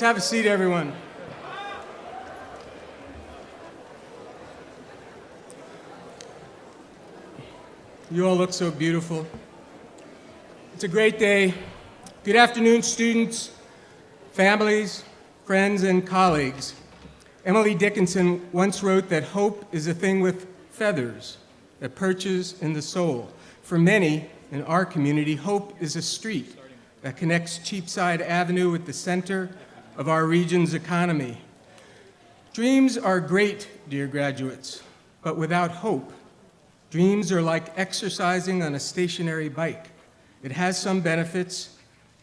Please have a seat, everyone. You all look so beautiful. It's a great day. Good afternoon, students, families, friends, and colleagues. Emily Dickinson once wrote that hope is a thing with feathers that perches in the soul. For many in our community, hope is a street that connects Cheapside Avenue with the center of our region's economy. Dreams are great, dear graduates, but without hope, dreams are like exercising on a stationary bike. It has some benefits,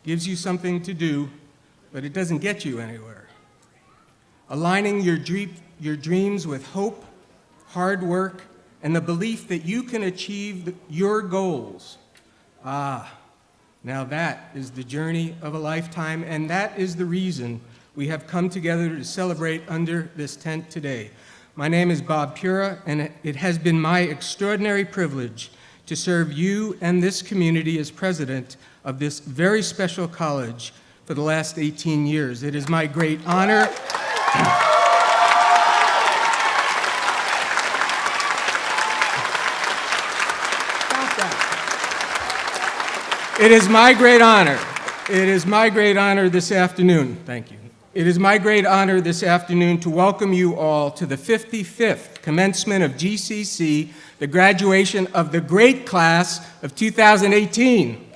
gives you something to do, but it doesn't get you anywhere. Aligning your dreams with hope, hard work, and the belief that you can achieve your goals. Now that is the journey of a lifetime, and that is the reason we have come together to celebrate under this tent today. My name is Bob Pura, and it has been my extraordinary privilege to serve you and this community as president of this very special college for the last 18 years. It is my great honor. It is my great honor. It is my great honor this afternoon. Thank you. It is my great honor this afternoon to welcome you all to the 55th commencement of GCC, the graduation of the great class of 2018.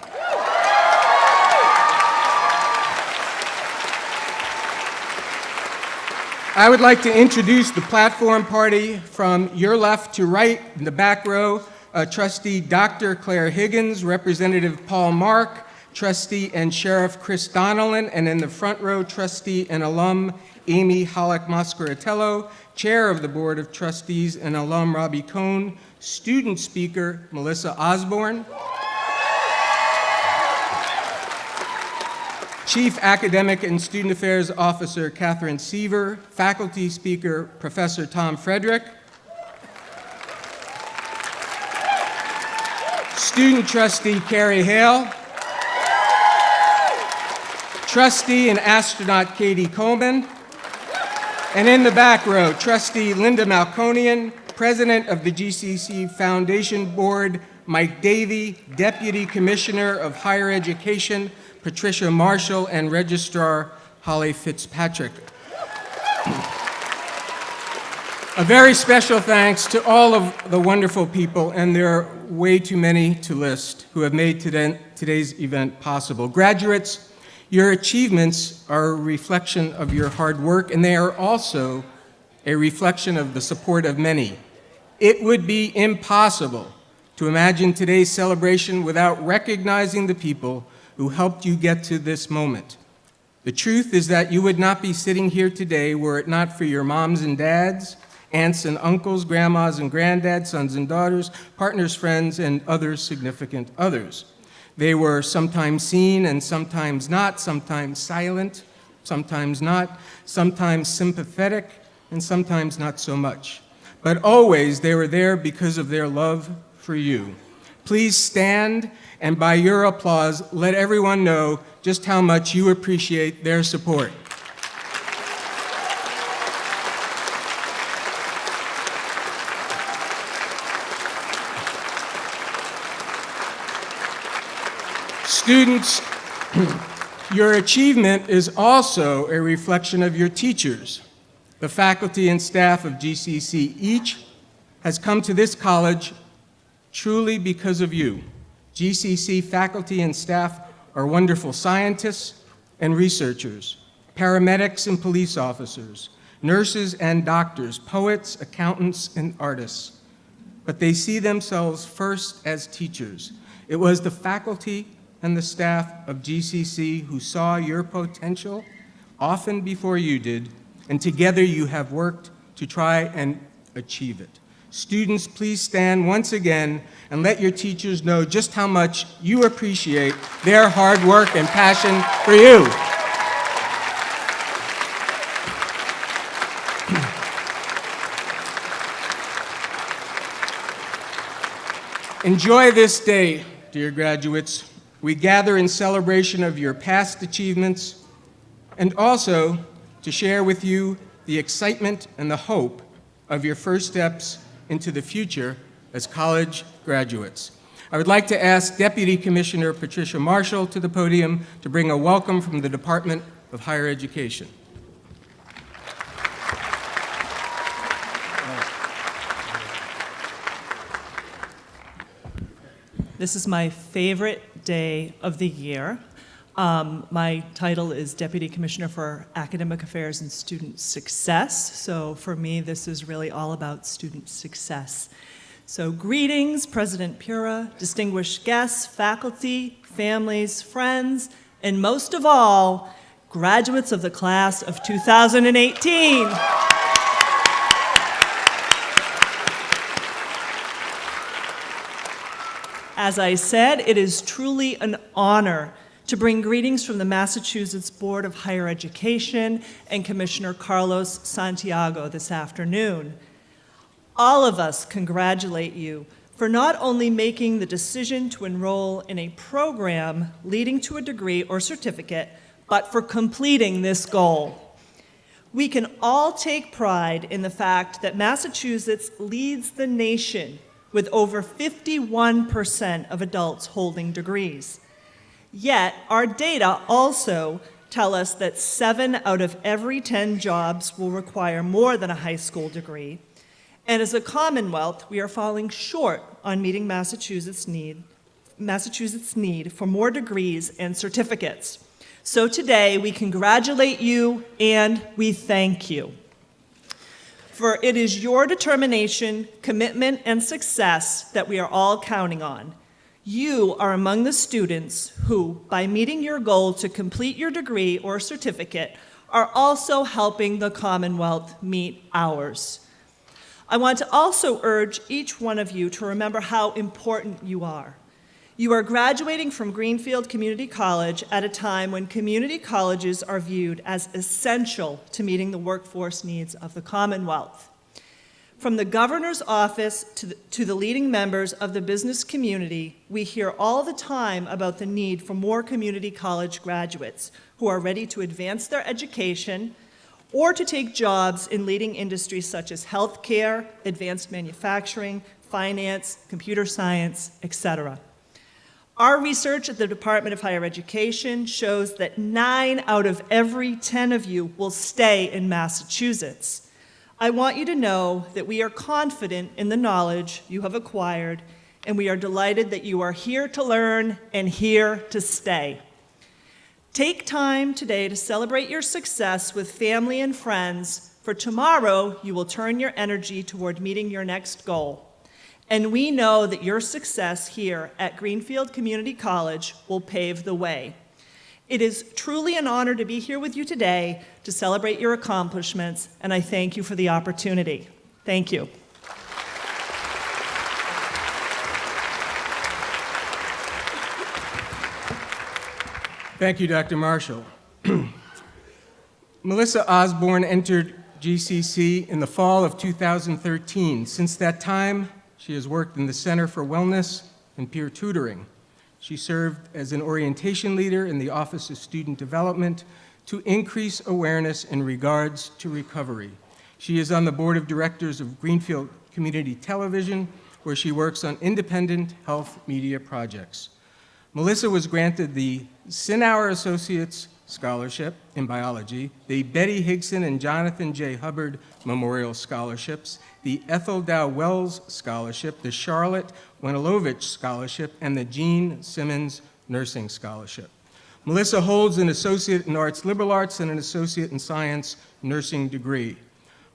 I would like to introduce the platform party from your left to right in the back row. Trustee Dr. Claire Higgins, Representative Paul Mark, Trustee and Sheriff Chris Donnellan, and in the front row, Trustee and alum Amy Hollick-Moscaratello, Chair of the Board of Trustees and alum Robbie Cohn, Student Speaker Melissa Osborne, Chief Academic and Student Affairs Officer Catherine Seaver, Faculty Speaker Professor Tom Frederick, Student Trustee Carrie Hale, Trustee and astronaut Katie Coleman, and in the back row, Trustee Linda Malconian, President of the GCC Foundation Board, Mike Davey, Deputy Commissioner of Higher Education, Patricia Marshall, and Registrar Holly Fitzpatrick. A very special thanks to all of the wonderful people, and there are way too many to list, who have made today's event possible. Graduates, your achievements are a reflection of your hard work, and they are also a reflection of the support of many. It would be impossible to imagine today's celebration without recognizing the people who helped you get to this moment. The truth is that you would not be sitting here today were it not for your moms and dads, aunts and uncles, grandmas and granddads, sons and daughters, partners, friends, and other significant others. They were sometimes seen and sometimes not, sometimes silent, sometimes not, sometimes sympathetic, and sometimes not so much. But always they were there because of their love for you. Please stand, and by your applause, let everyone know just how much you appreciate their support. Students, your achievement is also a reflection of your teachers. The faculty and staff of GCC each has come to this college truly because of you. GCC faculty and staff are wonderful scientists and researchers, paramedics and police officers, nurses and doctors, poets, accountants, and artists. But they see themselves first as teachers. It was the faculty and the staff of GCC who saw your potential often before you did, and together you have worked to try and achieve it. Students, please stand once again and let your teachers know just how much you appreciate their hard work and passion for you. Enjoy this day, dear graduates. We gather in celebration of your past achievements and also to share with you the excitement and the hope of your first steps into the future as college graduates. I would like to ask Deputy Commissioner Patricia Marshall to the podium to bring a welcome from the Department of Higher Education. This is my favorite day of the year. My title is Deputy Commissioner for Academic Affairs and Student Success. So for me, this is really all about student success. So greetings, President Pura, distinguished guests, faculty, families, friends, and most of all, graduates of the class of 2018. As I said, it is truly an honor to bring greetings from the Massachusetts Board of Higher Education and Commissioner Carlos Santiago this afternoon. All of us congratulate you for not only making the decision to enroll in a program leading to a degree or certificate, but for completing this goal. We can all take pride in the fact that Massachusetts leads the nation with over 51% of adults holding degrees. Yet, our data also tell us that 7 out of every 10 jobs will require more than a high school degree. And as a Commonwealth, we are falling short on meeting Massachusetts' need for more degrees and certificates. So today, we congratulate you and we thank you. For it is your determination, commitment, and success that we are all counting on. You are among the students who, by meeting your goal to complete your degree or certificate, are also helping the Commonwealth meet ours. I want to also urge each one of you to remember how important you are. You are graduating from Greenfield Community College at a time when community colleges are viewed as essential to meeting the workforce needs of the Commonwealth. From the governor's office to the leading members of the business community, we hear all the time about the need for more community college graduates who are ready to advance their education or to take jobs in leading industries such as healthcare, advanced manufacturing, finance, computer science, etc. Our research at the Department of Higher Education shows that 9 out of every 10 of you will stay in Massachusetts. I want you to know that we are confident in the knowledge you have acquired, and we are delighted that you are here to learn and here to stay. Take time today to celebrate your success with family and friends, for tomorrow you will turn your energy toward meeting your next goal. And we know that your success here at Greenfield Community College will pave the way. It is truly an honor to be here with you today to celebrate your accomplishments, and I thank you for the opportunity. Thank you. Thank you, Dr. Marshall. Melissa Osborne entered GCC in the fall of 2013. Since that time, she has worked in the Center for Wellness and Peer Tutoring. She served as an orientation leader in the Office of Student Development to increase awareness in regards to recovery. She is on the board of directors of Greenfield Community Television, where she works on independent health media projects. Melissa was granted the Sinauer Associates Scholarship in Biology, the Betty Higson and Jonathan J. Hubbard Memorial Scholarships, the Ethel Dow Wells Scholarship, the Charlotte Wenilovich Scholarship, and the Jean Simmons Nursing Scholarship. Melissa holds an Associate in Arts Liberal Arts and an Associate in Science Nursing degree.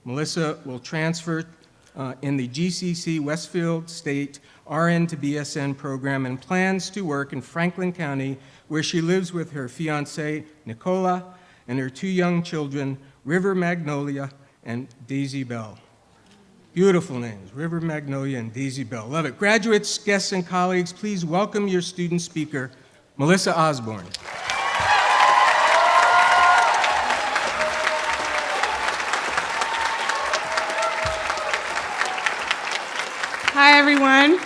Melissa will transfer in the GCC Westfield State RN to BSN program and plans to work in Franklin County, where she lives with her fiancé, Nicola, and her 2 young children, River Magnolia and Daisy Bell. Beautiful names, River Magnolia and Daisy Bell. Love it. Graduates, guests, and colleagues, please welcome your student speaker, Melissa Osborne. Hi, everyone.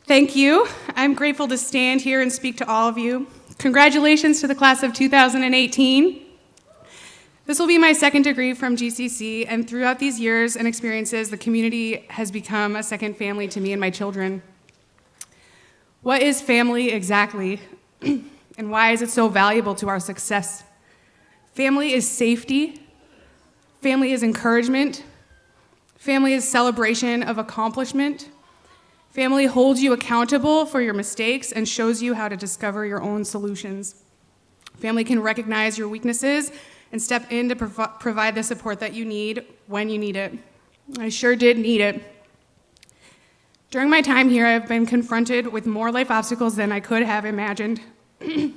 Thank you. I'm grateful to stand here and speak to all of you. Congratulations to the class of 2018. This will be my second degree from GCC, and throughout these years and experiences, the community has become a second family to me and my children. What is family exactly, and why is it so valuable to our success? Family is safety. Family is encouragement. Family is celebration of accomplishment. Family holds you accountable for your mistakes and shows you how to discover your own solutions. Family can recognize your weaknesses and step in to provide the support that you need when you need it. I sure did need it. During my time here, I've been confronted with more life obstacles than I could have imagined. During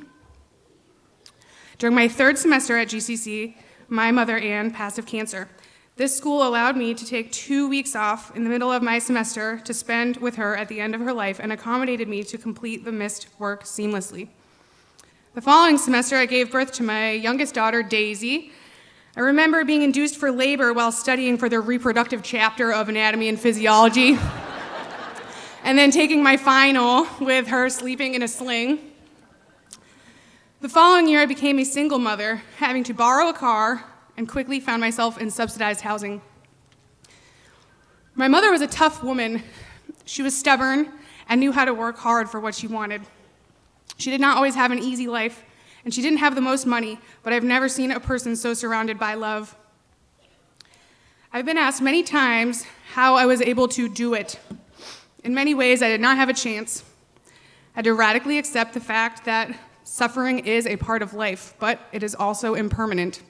my 3rd semester at GCC, my mother, Anne, passed of cancer. This school allowed me to take 2 weeks off in the middle of my semester to spend with her at the end of her life and accommodated me to complete the missed work seamlessly. The following semester, I gave birth to my youngest daughter, Daisy. I remember being induced for labor while studying for the reproductive chapter of anatomy and physiology, and then taking my final with her sleeping in a sling. The following year, I became a single mother, having to borrow a car, and quickly found myself in subsidized housing. My mother was a tough woman. She was stubborn and knew how to work hard for what she wanted. She did not always have an easy life, and she didn't have the most money, but I've never seen a person so surrounded by love. I've been asked many times how I was able to do it. In many ways, I did not have a chance. I had to radically accept the fact that suffering is a part of life, but it is also impermanent.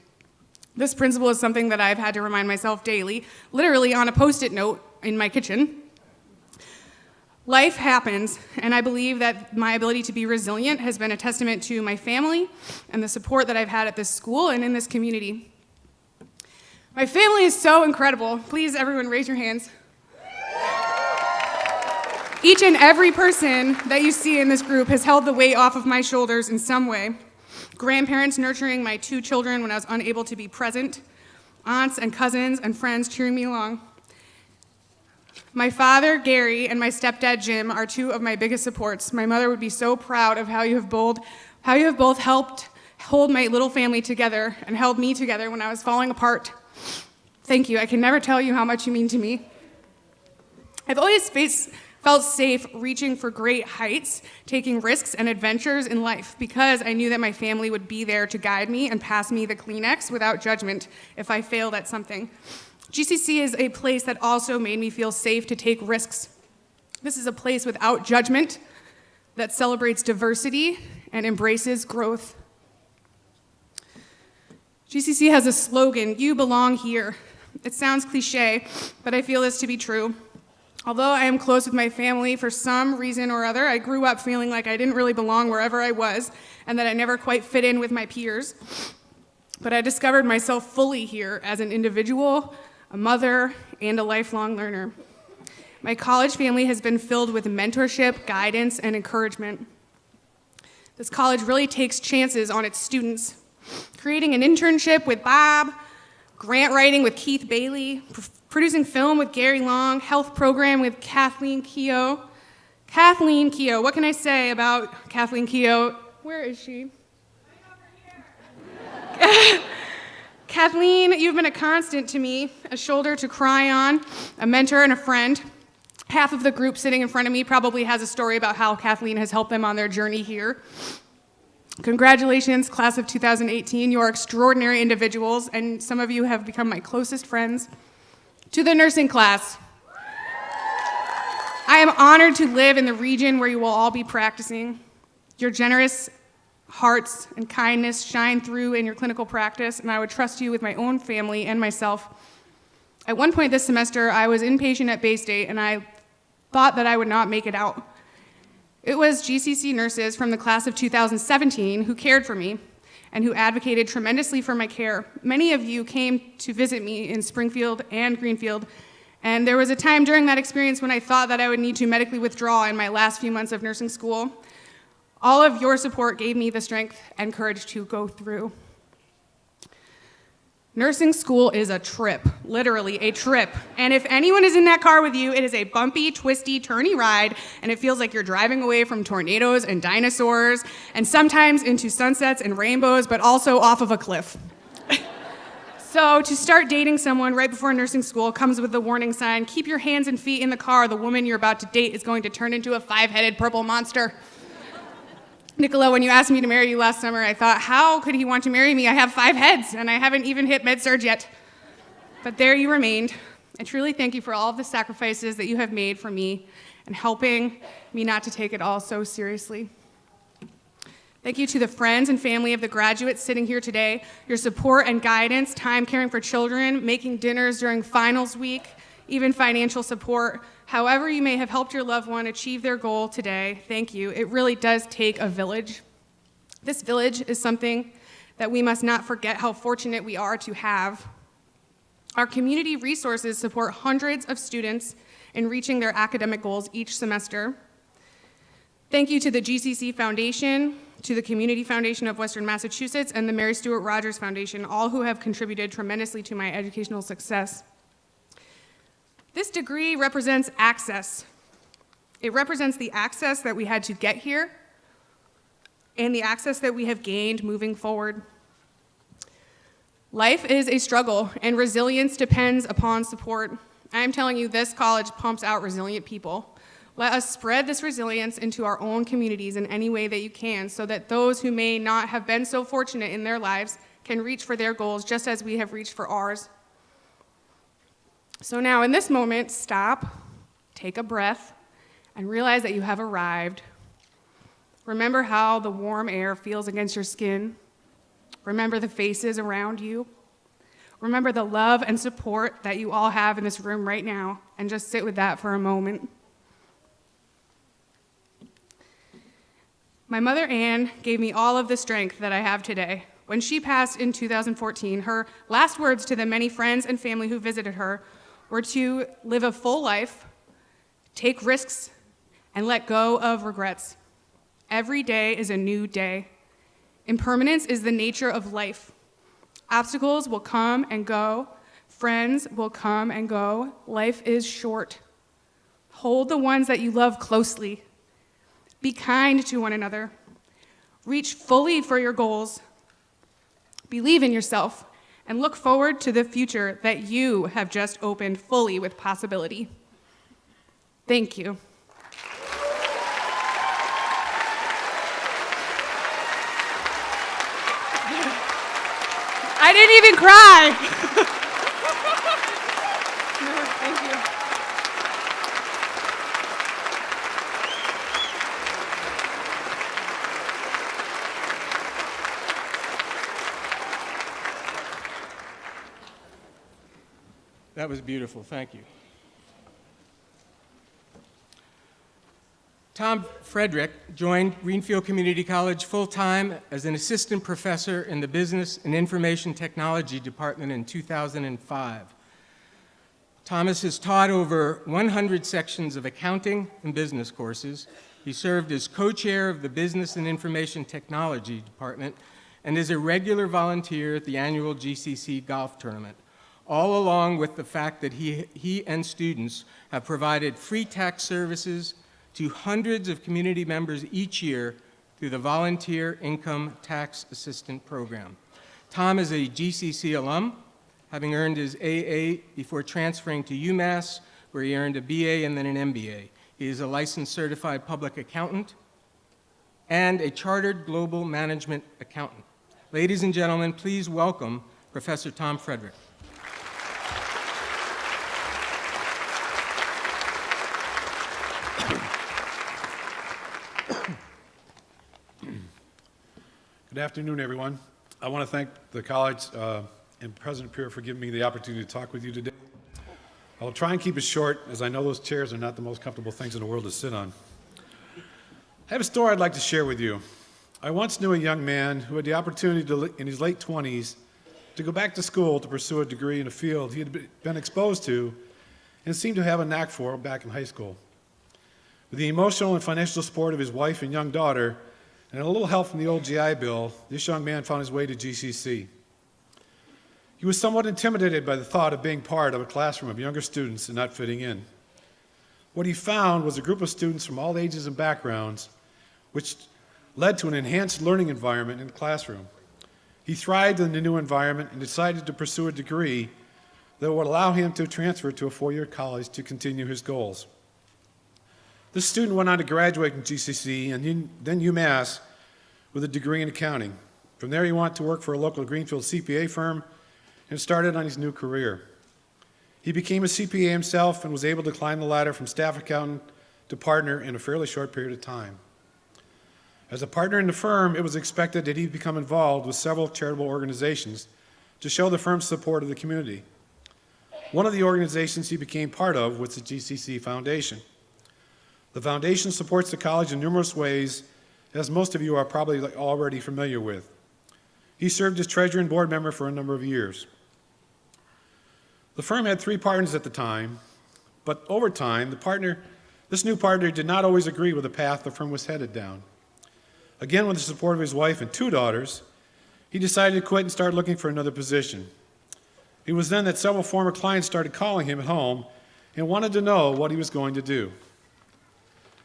This principle is something that I've had to remind myself daily, literally on a Post-it note in my kitchen. Life happens, and I believe that my ability to be resilient has been a testament to my family and the support that I've had at this school and in this community. My family is so incredible. Please, everyone, raise your hands. Each and every person that you see in this group has held the weight off of my shoulders in some way. Grandparents nurturing my 2 children when I was unable to be present, aunts and cousins and friends cheering me along. My father, Gary, and my stepdad, Jim, are 2 of my biggest supports. My mother would be so proud of how you have both helped hold my little family together and held me together when I was falling apart. Thank you. I can never tell you how much you mean to me. I've always felt safe reaching for great heights, taking risks and adventures in life because I knew that my family would be there to guide me and pass me the Kleenex without judgment if I failed at something. GCC is a place that also made me feel safe to take risks. This is a place without judgment that celebrates diversity and embraces growth. GCC has a slogan, "You belong here." It sounds cliche, but I feel this to be true. Although I am close with my family, for some reason or other, I grew up feeling like I didn't really belong wherever I was and that I never quite fit in with my peers. But I discovered myself fully here as an individual, a mother, and a lifelong learner. My college family has been filled with mentorship, guidance, and encouragement. This college really takes chances on its students. Creating an internship with Bob, grant writing with Keith Bailey, producing film with Gary Long, health program with Kathleen Keogh. Kathleen Keogh, what can I say about Kathleen Keogh? Where is she? Kathleen, you've been a constant to me, a shoulder to cry on, a mentor and a friend. Half of the group sitting in front of me probably has a story about how Kathleen has helped them on their journey here. Congratulations, class of 2018. You are extraordinary individuals, and some of you have become my closest friends. To the nursing class, I am honored to live in the region where you will all be practicing. Your generous hearts and kindness shine through in your clinical practice, and I would trust you with my own family and myself. At one point this semester, I was inpatient at Bay State, and I thought that I would not make it out. It was GCC nurses from the class of 2017 who cared for me and who advocated tremendously for my care. Many of you came to visit me in Springfield and Greenfield, and there was a time during that experience when I thought that I would need to medically withdraw in my last few months of nursing school. All of your support gave me the strength and courage to go through. Nursing school is a trip, literally a trip. And if anyone is in that car with you, it is a bumpy, twisty, turny ride, and it feels like you're driving away from tornadoes and dinosaurs, and sometimes into sunsets and rainbows, but also off of a cliff. So to start dating someone right before nursing school comes with the warning sign, keep your hands and feet in the car. The woman you're about to date is going to turn into a 5-headed purple monster. Nicola, when you asked me to marry you last summer, I thought, how could he want to marry me? I have 5 heads, and I haven't even hit med-surg yet. But there you remained. I truly thank you for all of the sacrifices that you have made for me and helping me not to take it all so seriously. Thank you to the friends and family of the graduates sitting here today. Your support and guidance, time caring for children, making dinners during finals week, even financial support. However you may have helped your loved one achieve their goal today, thank you. It really does take a village. This village is something that we must not forget how fortunate we are to have. Our community resources support hundreds of students in reaching their academic goals each semester. Thank you to the GCC Foundation, to the Community Foundation of Western Massachusetts, and the Mary Stuart Rogers Foundation, all who have contributed tremendously to my educational success. This degree represents access. It represents the access that we had to get here and the access that we have gained moving forward. Life is a struggle, and resilience depends upon support. I am telling you, this college pumps out resilient people. Let us spread this resilience into our own communities in any way that you can, so that those who may not have been so fortunate in their lives can reach for their goals just as we have reached for ours. So now, in this moment, stop, take a breath, and realize that you have arrived. Remember how the warm air feels against your skin. Remember the faces around you. Remember the love and support that you all have in this room right now, and just sit with that for a moment. My mother, Anne, gave me all of the strength that I have today. When she passed in 2014, her last words to the many friends and family who visited her were to live a full life, take risks, and let go of regrets. Every day is a new day. Impermanence is the nature of life. Obstacles will come and go. Friends will come and go. Life is short. Hold the ones that you love closely. Be kind to one another. Reach fully for your goals. Believe in yourself and look forward to the future that you have just opened fully with possibility. Thank you. I didn't even cry. No, thank you. That was beautiful. Thank you. Tom Frederick joined Greenfield Community College full-time as an assistant professor in the Business and Information Technology Department in 2005. Thomas has taught over 100 sections of accounting and business courses. He served as co-chair of the Business and Information Technology Department and is a regular volunteer at the annual GCC golf tournament, all along with the fact that he and students have provided free tax services to hundreds of community members each year through the Volunteer Income Tax Assistant Program. Tom is a GCC alum, having earned his AA before transferring to UMass, where he earned a BA and then an MBA. He is a licensed certified public accountant and a chartered global management accountant. Ladies and gentlemen, please welcome Professor Tom Frederick. Good afternoon, everyone. I want to thank the college and President Pierre for giving me the opportunity to talk with you today. I'll try and keep it short, as I know those chairs are not the most comfortable things in the world to sit on. I have a story I'd like to share with you. I once knew a young man who had the opportunity in his late 20s to go back to school to pursue a degree in a field he had been exposed to and seemed to have a knack for back in high school. With the emotional and financial support of his wife and young daughter, and a little help from the old GI Bill, this young man found his way to GCC. He was somewhat intimidated by the thought of being part of a classroom of younger students and not fitting in. What he found was a group of students from all ages and backgrounds, which led to an enhanced learning environment in the classroom. He thrived in the new environment and decided to pursue a degree that would allow him to transfer to a four-year college to continue his goals. This student went on to graduate from GCC and then UMass with a degree in accounting. From there, he went to work for a local Greenfield CPA firm and started on his new career. He became a CPA himself and was able to climb the ladder from staff accountant to partner in a fairly short period of time. As a partner in the firm, it was expected that he become involved with several charitable organizations to show the firm's support of the community. One of the organizations he became part of was the GCC Foundation. The foundation supports the college in numerous ways, as most of you are probably already familiar with. He served as treasurer and board member for a number of years. The firm had 3 partners at the time, but over time, this new partner did not always agree with the path the firm was headed down. Again, with the support of his wife and 2 daughters, he decided to quit and start looking for another position. It was then that several former clients started calling him at home and wanted to know what he was going to do.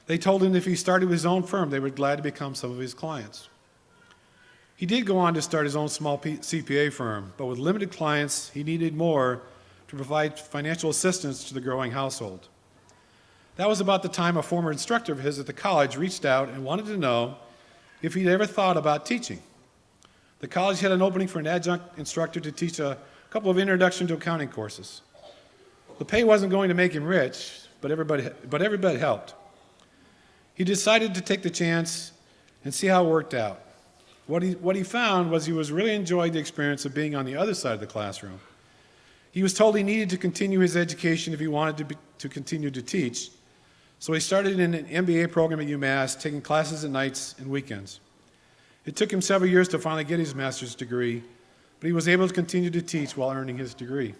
They told him if he started his own firm, they were glad to become some of his clients. He did go on to start his own small CPA firm, but with limited clients, he needed more to provide financial assistance to the growing household. That was about the time a former instructor of his at the college reached out and wanted to know if he'd ever thought about teaching. The college had an opening for an adjunct instructor to teach a couple of introduction to accounting courses. The pay wasn't going to make him rich, but every bit helped. He decided to take the chance and see how it worked out. What he found was he was really enjoying the experience of being on the other side of the classroom. He was told he needed to continue his education if he wanted to continue to teach, so he started in an MBA program at UMass, taking classes at nights and weekends. It took him several years to finally get his master's degree, but he was able to continue to teach while earning his degree.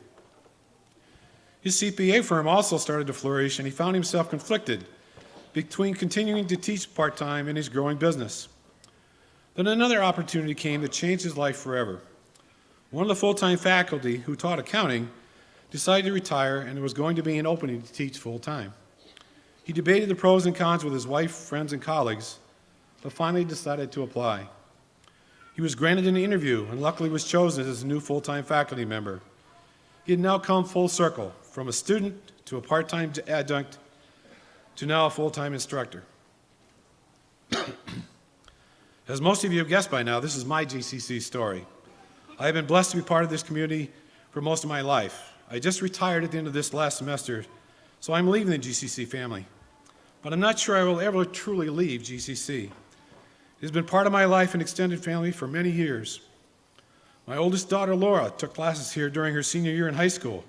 His CPA firm also started to flourish, and he found himself conflicted between continuing to teach part-time and his growing business. Then another opportunity came that changed his life forever. One of the full-time faculty who taught accounting decided to retire, and there was going to be an opening to teach full-time. He debated the pros and cons with his wife, friends, and colleagues, but finally decided to apply. He was granted an interview and luckily was chosen as a new full-time faculty member. He had now come full circle, from a student to a part-time adjunct to now a full-time instructor. As most of you have guessed by now, this is my GCC story. I have been blessed to be part of this community for most of my life. I just retired at the end of this last semester, so I'm leaving the GCC family. But I'm not sure I will ever truly leave GCC. It has been part of my life and extended family for many years. My oldest daughter, Laura, took classes here during her senior year in high school.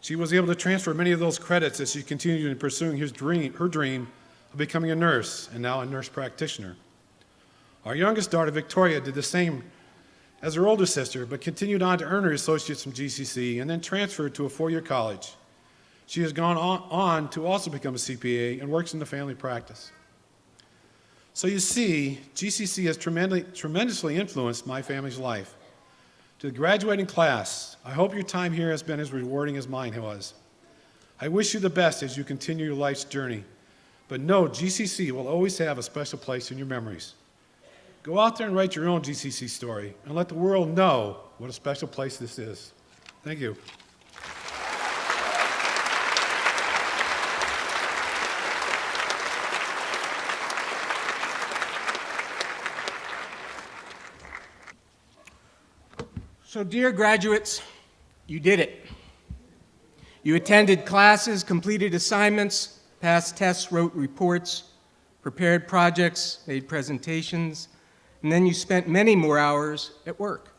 She was able to transfer many of those credits as she continued in pursuing her dream of becoming a nurse, and now a nurse practitioner. Our youngest daughter, Victoria, did the same as her older sister, but continued on to earn her associates from GCC and then transferred to a 4-year college. She has gone on to also become a CPA and works in the family practice. So you see, GCC has tremendously influenced my family's life. To the graduating class, I hope your time here has been as rewarding as mine was. I wish you the best as you continue your life's journey, but know GCC will always have a special place in your memories. Go out there and write your own GCC story and let the world know what a special place this is. Thank you. So, dear graduates, you did it. You attended classes, completed assignments, passed tests, wrote reports, prepared projects, made presentations, and then you spent many more hours at work.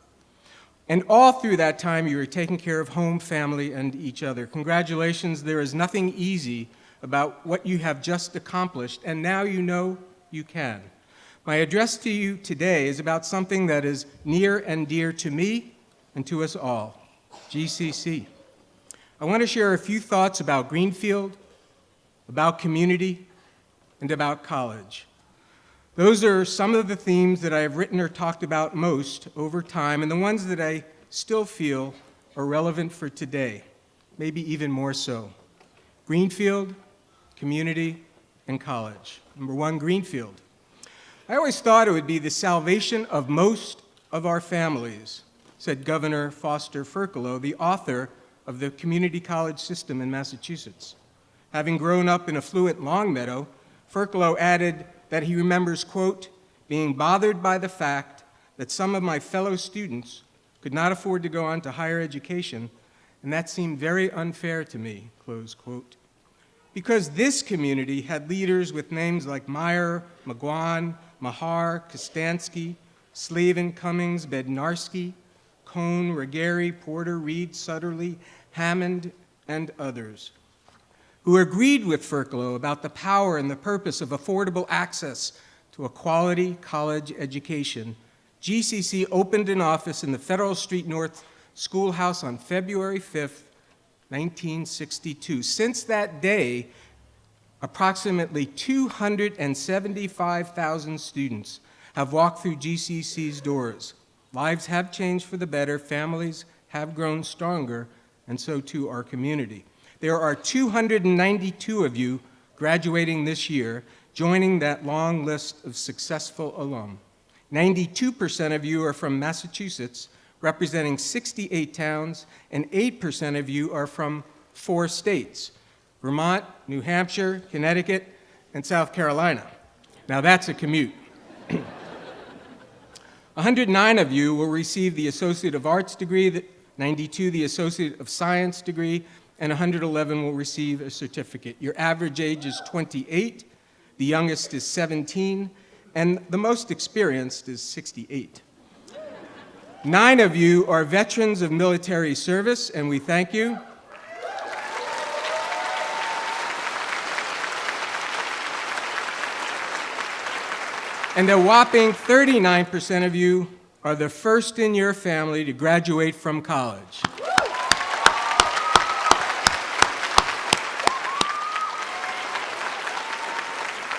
And all through that time, you were taking care of home, family, and each other. Congratulations, there is nothing easy about what you have just accomplished, and now you know you can. My address to you today is about something that is near and dear to me and to us all, GCC. I want to share a few thoughts about Greenfield, about community, and about college. Those are some of the themes that I have written or talked about most over time, and the ones that I still feel are relevant for today, maybe even more so. Greenfield, community, and college. Number one, Greenfield. I always thought it would be the salvation of most of our families, said Governor Foster Furcolo, the author of the community college system in Massachusetts. Having grown up in affluent Longmeadow, Furcolo added that he remembers, quote, being bothered by the fact that some of my fellow students could not afford to go on to higher education, and that seemed very unfair to me, close quote. Because this community had leaders with names like Meyer, McGuan, Mahar, Kostansky, Slavin, Cummings, Bednarski, Cohn, Regary, Porter, Reed, Sutterly, Hammond, and others, who agreed with Furcolo about the power and the purpose of affordable access to a quality college education, GCC opened an office in the Federal Street North Schoolhouse on February 5th, 1962. Since that day, approximately 275,000 students have walked through GCC's doors. Lives have changed for the better, families have grown stronger, and so too our community. There are 292 of you graduating this year, joining that long list of successful alum. 92% of you are from Massachusetts, representing 68 towns, and 8% of you are from 4 states: Vermont, New Hampshire, Connecticut, and South Carolina. Now that's a commute. 109 of you will receive the Associate of Arts degree, 92 the Associate of Science degree, and 111 will receive a certificate. Your average age is 28, the youngest is 17, and the most experienced is 68. 9 of you are veterans of military service, and we thank you. And a whopping 39% of you are the first in your family to graduate from college.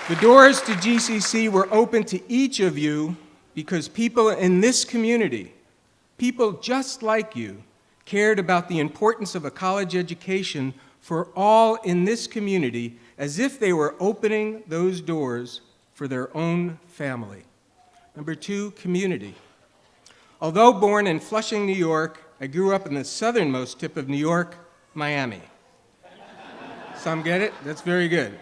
The doors to GCC were open to each of you because people in this community, people just like you, cared about the importance of a college education for all in this community as if they were opening those doors for their own family. Number 2, community. Although born in Flushing, New York, I grew up in the southernmost tip of New York, Miami. Some get it? That's very good.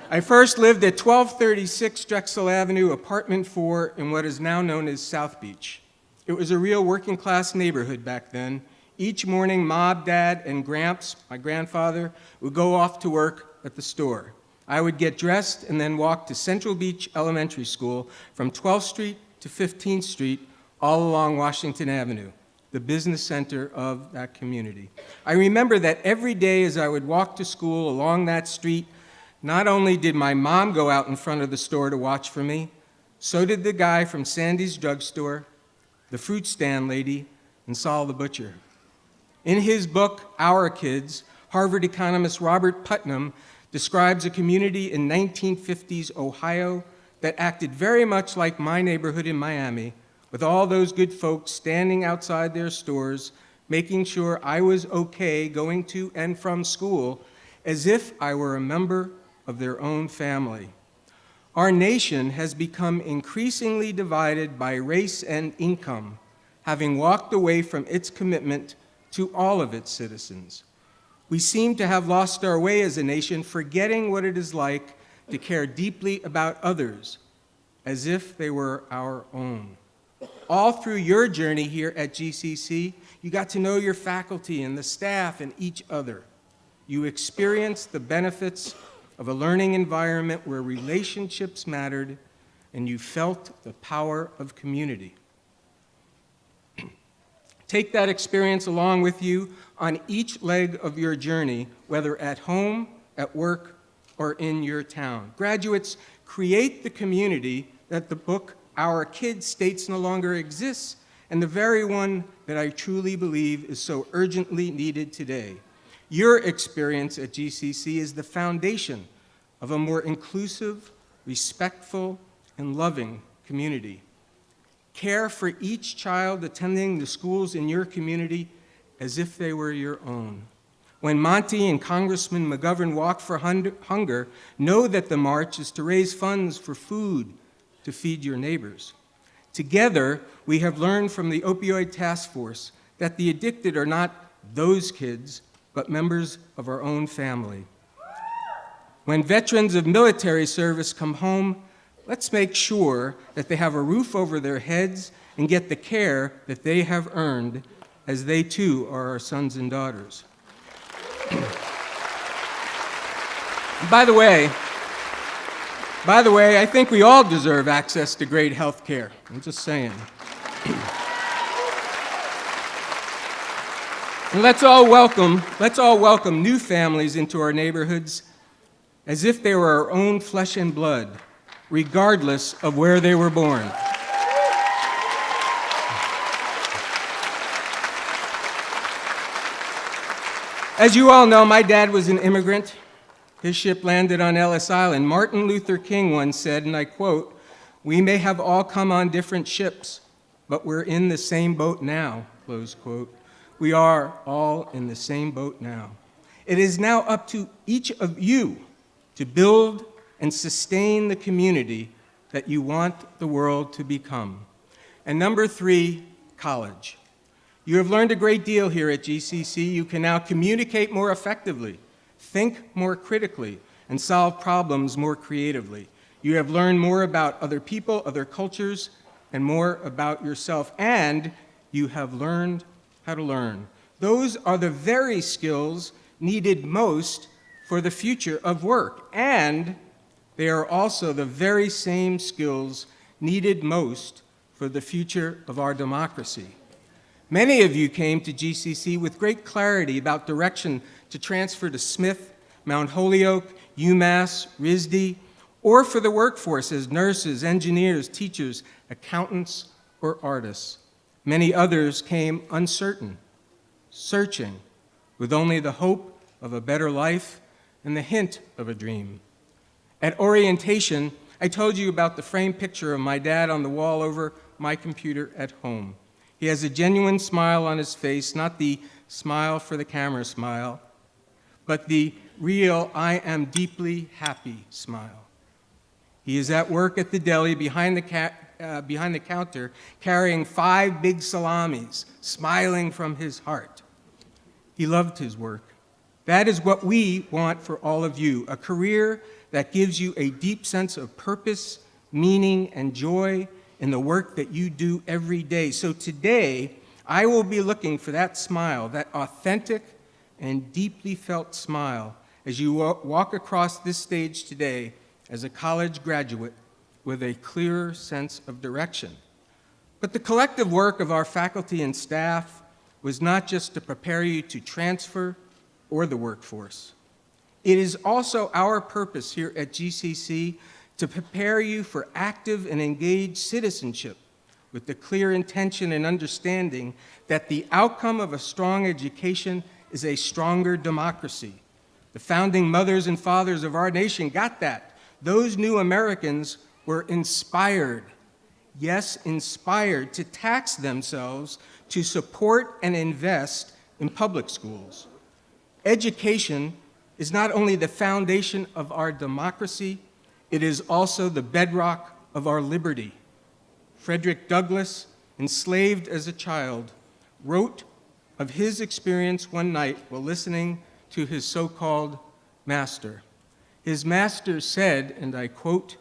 I first lived at 1236 Drexel Avenue, apartment 4, in what is now known as South Beach. It was a real working class neighborhood back then. Each morning, Mom, Dad, and Gramps, my grandfather, would go off to work at the store. I would get dressed and then walk to Central Beach Elementary School from 12th Street to 15th Street, all along Washington Avenue, the business center of that community. I remember that every day as I would walk to school along that street, not only did my mom go out in front of the store to watch for me, so did the guy from Sandy's drugstore, the fruit stand lady, and Saul the butcher. In his book, Our Kids, Harvard economist Robert Putnam describes a community in 1950s Ohio that acted very much like my neighborhood in Miami, with all those good folks standing outside their stores, making sure I was okay going to and from school as if I were a member of their own family. Our nation has become increasingly divided by race and income, having walked away from its commitment to all of its citizens. We seem to have lost our way as a nation, forgetting what it is like to care deeply about others, as if they were our own. All through your journey here at GCC, you got to know your faculty and the staff and each other. You experienced the benefits of a learning environment where relationships mattered, and you felt the power of community. Take that experience along with you on each leg of your journey, whether at home, at work, or in your town. Graduates, create the community that the book Our Kids states no longer exists, and the very one that I truly believe is so urgently needed today. Your experience at GCC is the foundation of a more inclusive, respectful, and loving community. Care for each child attending the schools in your community as if they were your own. When Monty and Congressman McGovern walk for hunger, know that the march is to raise funds for food to feed your neighbors. Together, we have learned from the Opioid Task Force that the addicted are not those kids, but members of our own family. When veterans of military service come home, let's make sure that they have a roof over their heads and get the care that they have earned, as they too are our sons and daughters. By the way, I think we all deserve access to great health care. I'm just saying. And let's all welcome new families into our neighborhoods as if they were our own flesh and blood, regardless of where they were born. As you all know, my dad was an immigrant. His ship landed on Ellis Island. Martin Luther King once said, and I quote, "We may have all come on different ships, but we're in the same boat now," close quote. We are all in the same boat now. It is now up to each of you to build and sustain the community that you want the world to become. And number 3, college. You have learned a great deal here at GCC. You can now communicate more effectively, think more critically, and solve problems more creatively. You have learned more about other people, other cultures, and more about yourself. And you have learned how to learn. Those are the very skills needed most for the future of work. And they are also the very same skills needed most for the future of our democracy. Many of you came to GCC with great clarity about direction to transfer to Smith, Mount Holyoke, UMass, RISD, or for the workforce as nurses, engineers, teachers, accountants, or artists. Many others came uncertain, searching, with only the hope of a better life and the hint of a dream. At orientation, I told you about the framed picture of my dad on the wall over my computer at home. He has a genuine smile on his face, not the smile for the camera smile, but the real "I am deeply happy" smile. He is at work at the deli behind the counter, carrying 5 big salamis, smiling from his heart. He loved his work. That is what we want for all of you, a career that gives you a deep sense of purpose, meaning, and joy in the work that you do every day. So today, I will be looking for that smile, that authentic and deeply felt smile, as you walk across this stage today as a college graduate with a clearer sense of direction. But the collective work of our faculty and staff was not just to prepare you to transfer or the workforce. It is also our purpose here at GCC to prepare you for active and engaged citizenship with the clear intention and understanding that the outcome of a strong education is a stronger democracy. The founding mothers and fathers of our nation got that. Those new Americans were inspired, yes, inspired to tax themselves to support and invest in public schools. Education is not only the foundation of our democracy, it is also the bedrock of our liberty. Frederick Douglass, enslaved as a child, wrote of his experience one night while listening to his so-called master. His master said, and I quote,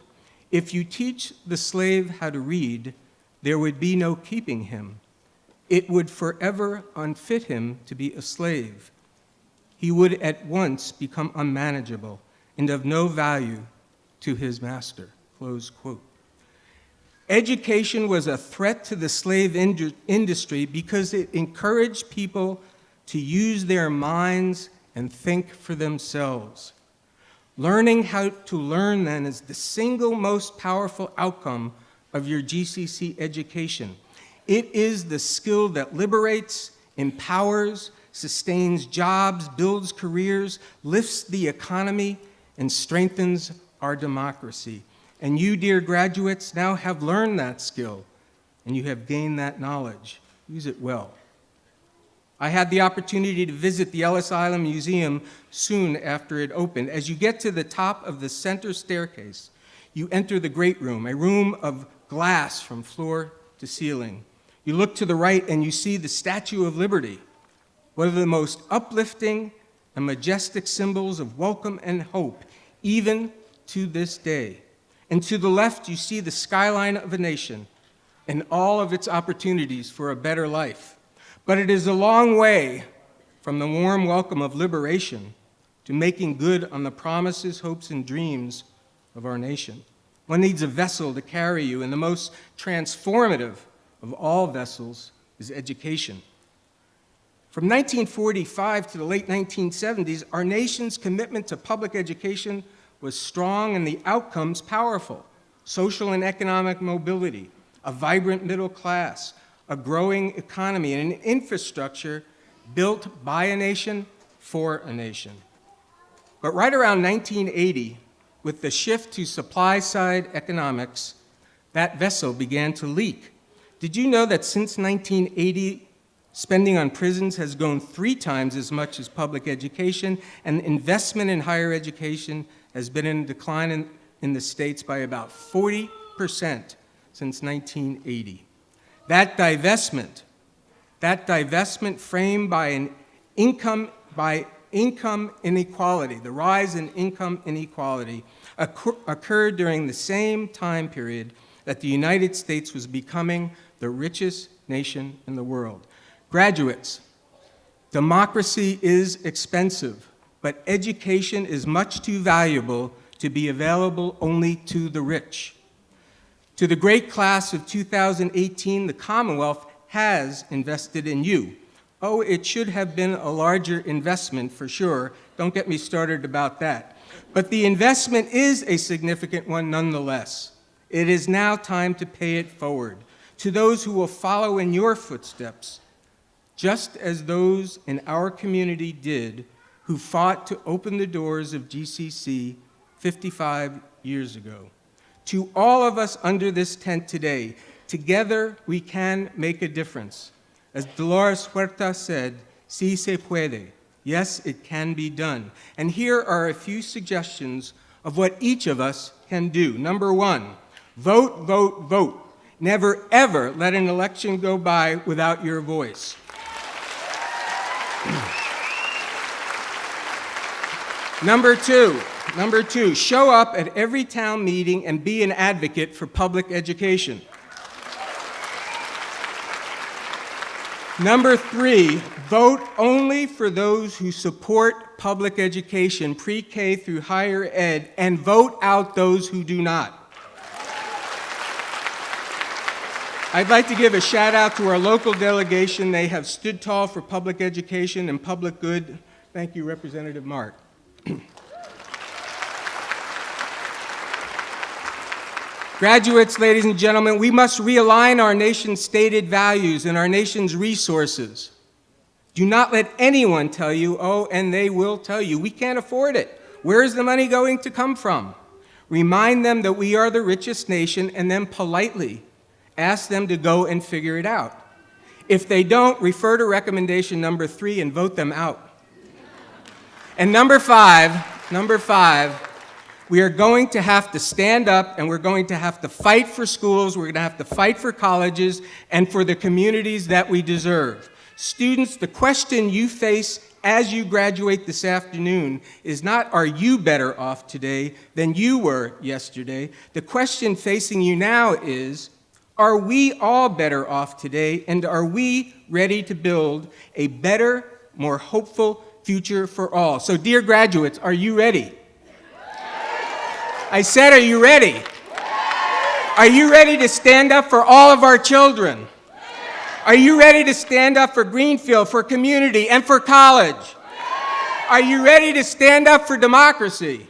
"If you teach the slave how to read, there would be no keeping him. It would forever unfit him to be a slave. He would at once become unmanageable and of no value to his master," close quote. Education was a threat to the slave industry because it encouraged people to use their minds and think for themselves. Learning how to learn, then, is the single most powerful outcome of your GCC education. It is the skill that liberates, empowers, sustains jobs, builds careers, lifts the economy, and strengthens our democracy. And you, dear graduates, now have learned that skill, and you have gained that knowledge. Use it well. I had the opportunity to visit the Ellis Island Museum soon after it opened. As you get to the top of the center staircase, you enter the Great Room, a room of glass from floor to ceiling. You look to the right and you see the Statue of Liberty, one of the most uplifting and majestic symbols of welcome and hope, even to this day. And to the left, you see the skyline of a nation and all of its opportunities for a better life. But it is a long way from the warm welcome of liberation to making good on the promises, hopes, and dreams of our nation. One needs a vessel to carry you, and the most transformative of all vessels is education. From 1945 to the late 1970s, our nation's commitment to public education was strong and the outcomes powerful. Social and economic mobility, a vibrant middle class, a growing economy, and an infrastructure built by a nation for a nation. But right around 1980, with the shift to supply-side economics, that vessel began to leak. Did you know that since 1980, spending on prisons has grown 3 times as much as public education, and investment in higher education has been in decline in the States by about 40% since 1980. That divestment framed by an income inequality, the rise in income inequality, occurred during the same time period that the United States was becoming the richest nation in the world. Graduates, democracy is expensive, but education is much too valuable to be available only to the rich. To the great class of 2018, the Commonwealth has invested in you. Oh, it should have been a larger investment for sure. Don't get me started about that. But the investment is a significant one nonetheless. It is now time to pay it forward to those who will follow in your footsteps, just as those in our community did who fought to open the doors of GCC 55 years ago. To all of us under this tent today, together we can make a difference. As Dolores Huerta said, sí se puede. Yes, it can be done. And here are a few suggestions of what each of us can do. Number 1, vote, vote, vote. Never, ever let an election go by without your voice. Number two, show up at every town meeting and be an advocate for public education. Number 3, vote only for those who support public education, pre-K through higher ed, and vote out those who do not. I'd like to give a shout out to our local delegation. They have stood tall for public education and public good. Thank you, Representative Mark. Graduates, ladies and gentlemen, we must realign our nation's stated values and our nation's resources. Do not let anyone tell you, oh, and they will tell you, we can't afford it. Where is the money going to come from? Remind them that we are the richest nation, and then politely ask them to go and figure it out. If they don't, refer to recommendation number 3 and vote them out. And number five, we are going to have to stand up and we're going to have to fight for schools, we're going to have to fight for colleges, and for the communities that we deserve. Students, the question you face as you graduate this afternoon is not, are you better off today than you were yesterday? The question facing you now is, are we all better off today, and are we ready to build a better, more hopeful future for all? So, dear graduates, are you ready? I said, are you ready? Are you ready to stand up for all of our children? Are you ready to stand up for Greenfield, for community, and for college? Are you ready to stand up for democracy?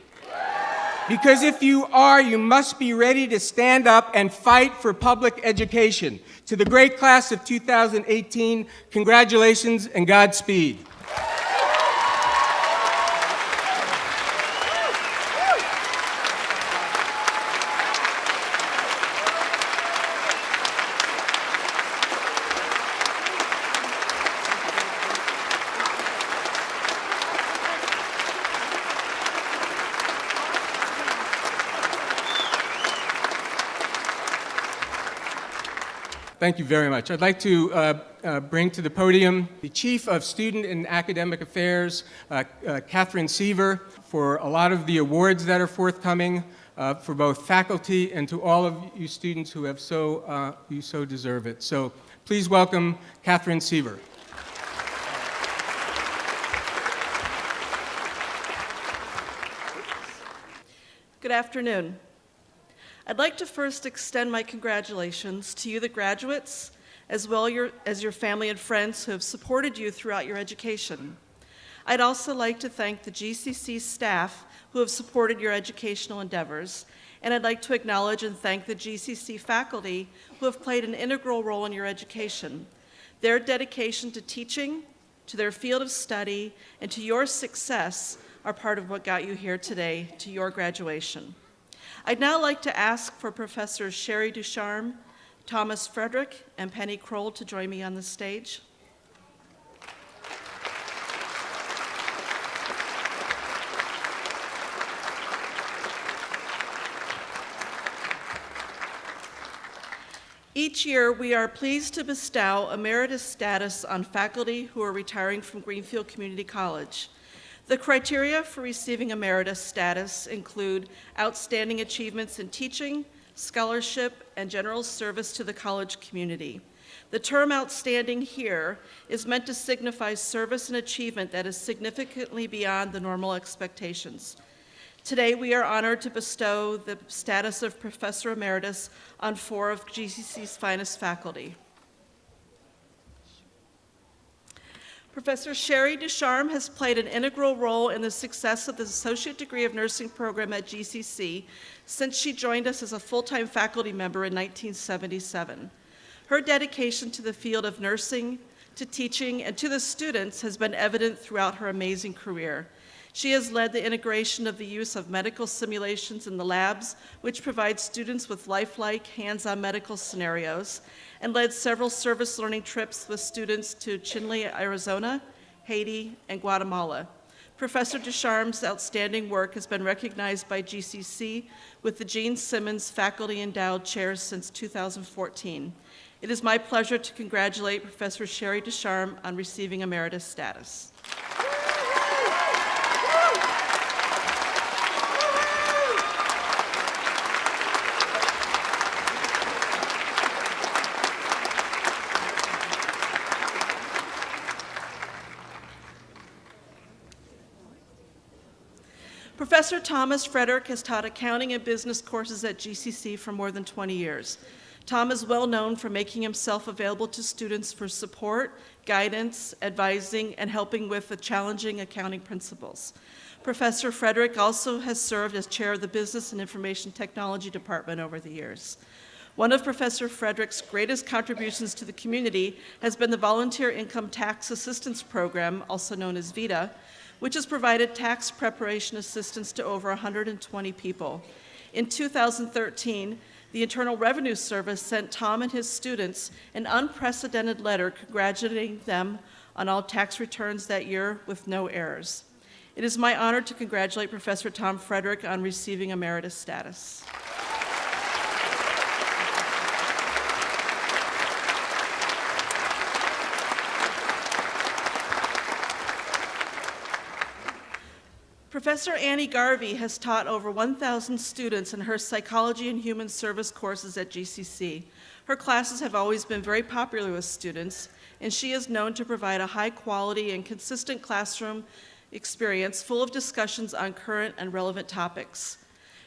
Because if you are, you must be ready to stand up and fight for public education. To the great class of 2018, congratulations and Godspeed. Thank you very much. I'd like to bring to the podium the Chief of Student and Academic Affairs, Catherine Seaver, for a lot of the awards that are forthcoming for both faculty and to all of you students who have you so deserve it. So please welcome Catherine Seaver. Good afternoon. I'd like to first extend my congratulations to you, the graduates, as well as your family and friends who have supported you throughout your education. I'd also like to thank the GCC staff who have supported your educational endeavors, and I'd like to acknowledge and thank the GCC faculty who have played an integral role in your education. Their dedication to teaching, to their field of study, and to your success are part of what got you here today to your graduation. I'd now like to ask for Professors Sherry Ducharme, Thomas Frederick, and Penny Kroll to join me on the stage. Each year, we are pleased to bestow emeritus status on faculty who are retiring from Greenfield Community College. The criteria for receiving emeritus status include outstanding achievements in teaching, scholarship, and general service to the college community. The term outstanding here is meant to signify service and achievement that is significantly beyond the normal expectations. Today, we are honored to bestow the status of Professor Emeritus on 4 of GCC's finest faculty. Professor Sherry Ducharme has played an integral role in the success of the Associate Degree of Nursing program at GCC since she joined us as a full-time faculty member in 1977. Her dedication to the field of nursing, to teaching, and to the students has been evident throughout her amazing career. She has led the integration of the use of medical simulations in the labs, which provide students with lifelike, hands-on medical scenarios, and led several service learning trips with students to Chinle, Arizona, Haiti, and Guatemala. Professor Ducharme's outstanding work has been recognized by GCC with the Gene Simmons Faculty Endowed Chair since 2014. It is my pleasure to congratulate Professor Sherry Ducharme on receiving emeritus status. Professor Thomas Frederick has taught accounting and business courses at GCC for more than 20 years. Tom is well known for making himself available to students for support, guidance, advising, and helping with the challenging accounting principles. Professor Frederick also has served as chair of the Business and Information Technology Department over the years. One of Professor Frederick's greatest contributions to the community has been the Volunteer Income Tax Assistance Program, also known as VITA, which has provided tax preparation assistance to over 120 people. In 2013, the Internal Revenue Service sent Tom and his students an unprecedented letter congratulating them on all tax returns that year with no errors. It is my honor to congratulate Professor Tom Frederick on receiving emeritus status. Professor Annie Garvey has taught over 1,000 students in her psychology and human service courses at GCC. Her classes have always been very popular with students, and she is known to provide a high quality and consistent classroom experience full of discussions on current and relevant topics.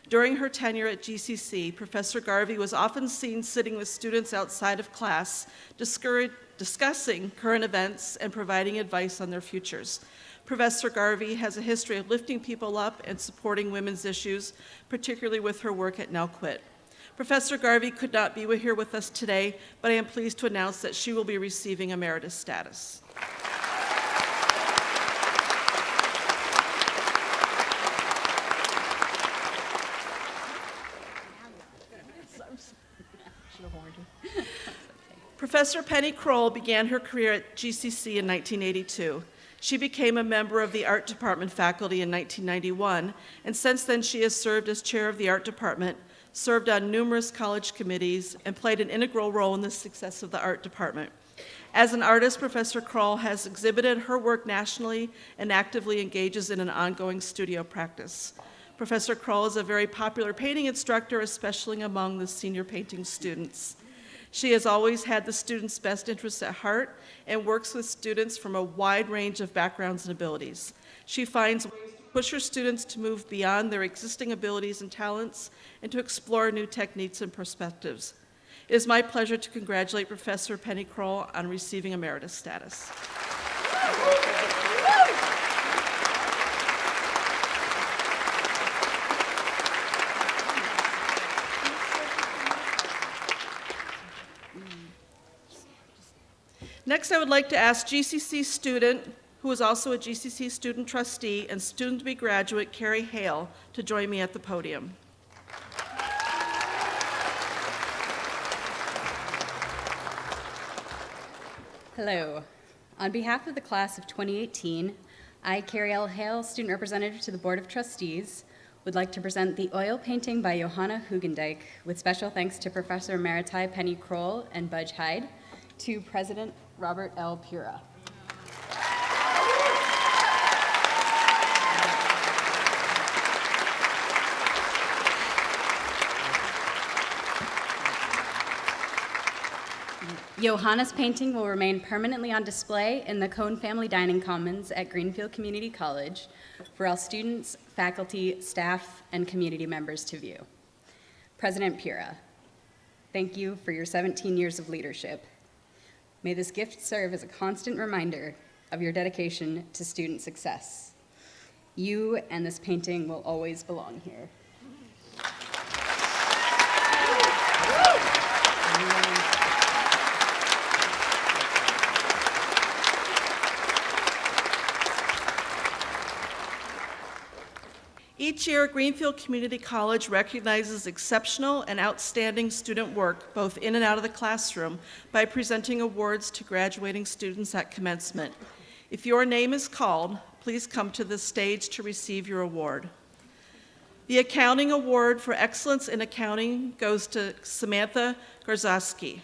During her tenure at GCC, Professor Garvey was often seen sitting with students outside of class, discussing current events and providing advice on their futures. Professor Garvey has a history of lifting people up and supporting women's issues, particularly with her work at Now Quit. Professor Garvey could not be here with us today, but I am pleased to announce that she will be receiving emeritus status. Professor Penny Kroll began her career at GCC in 1982. She became a member of the art department faculty in 1991, and since then she has served as chair of the art department, served on numerous college committees, and played an integral role in the success of the art department. As an artist, Professor Kroll has exhibited her work nationally and actively engages in an ongoing studio practice. Professor Kroll is a very popular painting instructor, especially among the senior painting students. She has always had the students' best interests at heart and works with students from a wide range of backgrounds and abilities. She finds ways to push her students to move beyond their existing abilities and talents and to explore new techniques and perspectives. It is my pleasure to congratulate Professor Penny Kroll on receiving emeritus status. Next, I would like to ask GCC student, who is also a GCC student trustee and soon-to-be graduate, Carrie Hale, to join me at the podium. Hello. On behalf of the class of 2018, I, Carrie L. Hale, student representative to the Board of Trustees, would like to present the oil painting by Johanna Hugendijk, with special thanks to Professor Emeritus Penny Kroll and Budge Hyde, to President Robert L. Pura. Johanna's painting will remain permanently on display in the Cohn Family Dining Commons at Greenfield Community College for all students, faculty, staff, and community members to view. President Pura, thank you for your 17 years of leadership. May this gift serve as a constant reminder of your dedication to student success. You and this painting will always belong here. Each year, Greenfield Community College recognizes exceptional and outstanding student work, both in and out of the classroom, by presenting awards to graduating students at commencement. If your name is called, please come to the stage to receive your award. The Accounting Award for Excellence in Accounting goes to Samantha Garzowski.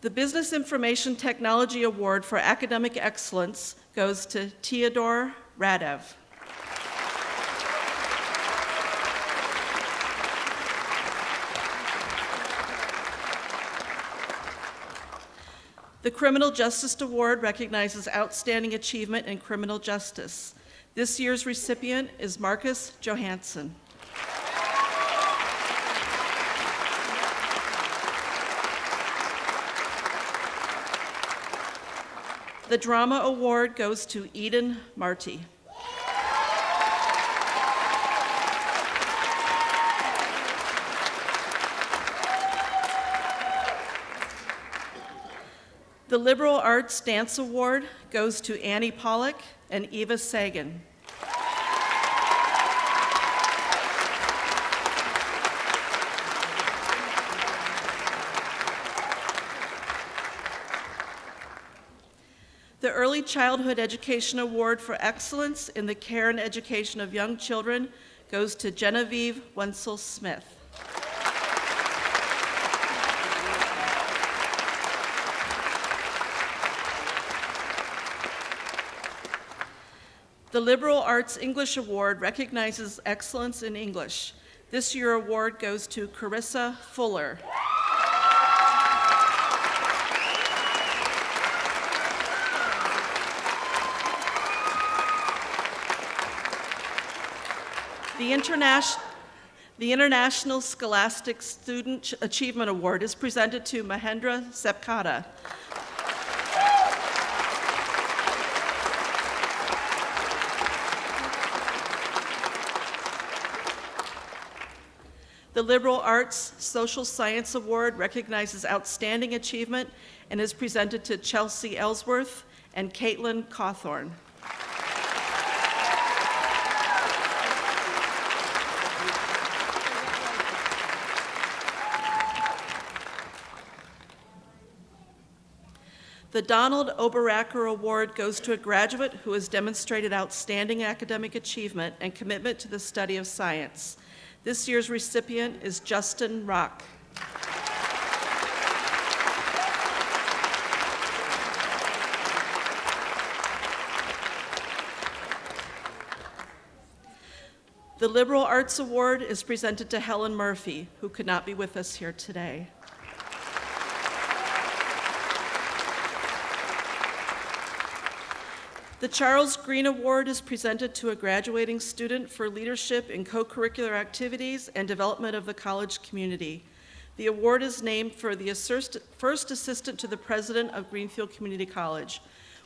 The Business Information Technology Award for Academic Excellence goes to Theodore Radev. The Criminal Justice Award recognizes outstanding achievement in criminal justice. This year's recipient is Marcus Johansson. The Drama Award goes to Eden Marty. The Liberal Arts Dance Award goes to Annie Pollock and Eva Sagan. The Early Childhood Education Award for Excellence in the Care and Education of Young Children goes to Genevieve Wenzel-Smith. The Liberal Arts English Award recognizes excellence in English. This year's award goes to Carissa Fuller. The International Scholastic Student Achievement Award is presented to Mahendra Sepkata. The Liberal Arts Social Science Award recognizes outstanding achievement and is presented to Chelsea Ellsworth and Caitlin Cawthorn. The Donald Oberacker Award goes to a graduate who has demonstrated outstanding academic achievement and commitment to the study of science. This year's recipient is Justin Rock. The Liberal Arts Award is presented to Helen Murphy, who could not be with us here today. The Charles Green Award is presented to a graduating student for leadership in co-curricular activities and development of the college community. The award is named for the first assistant to the president of Greenfield Community College.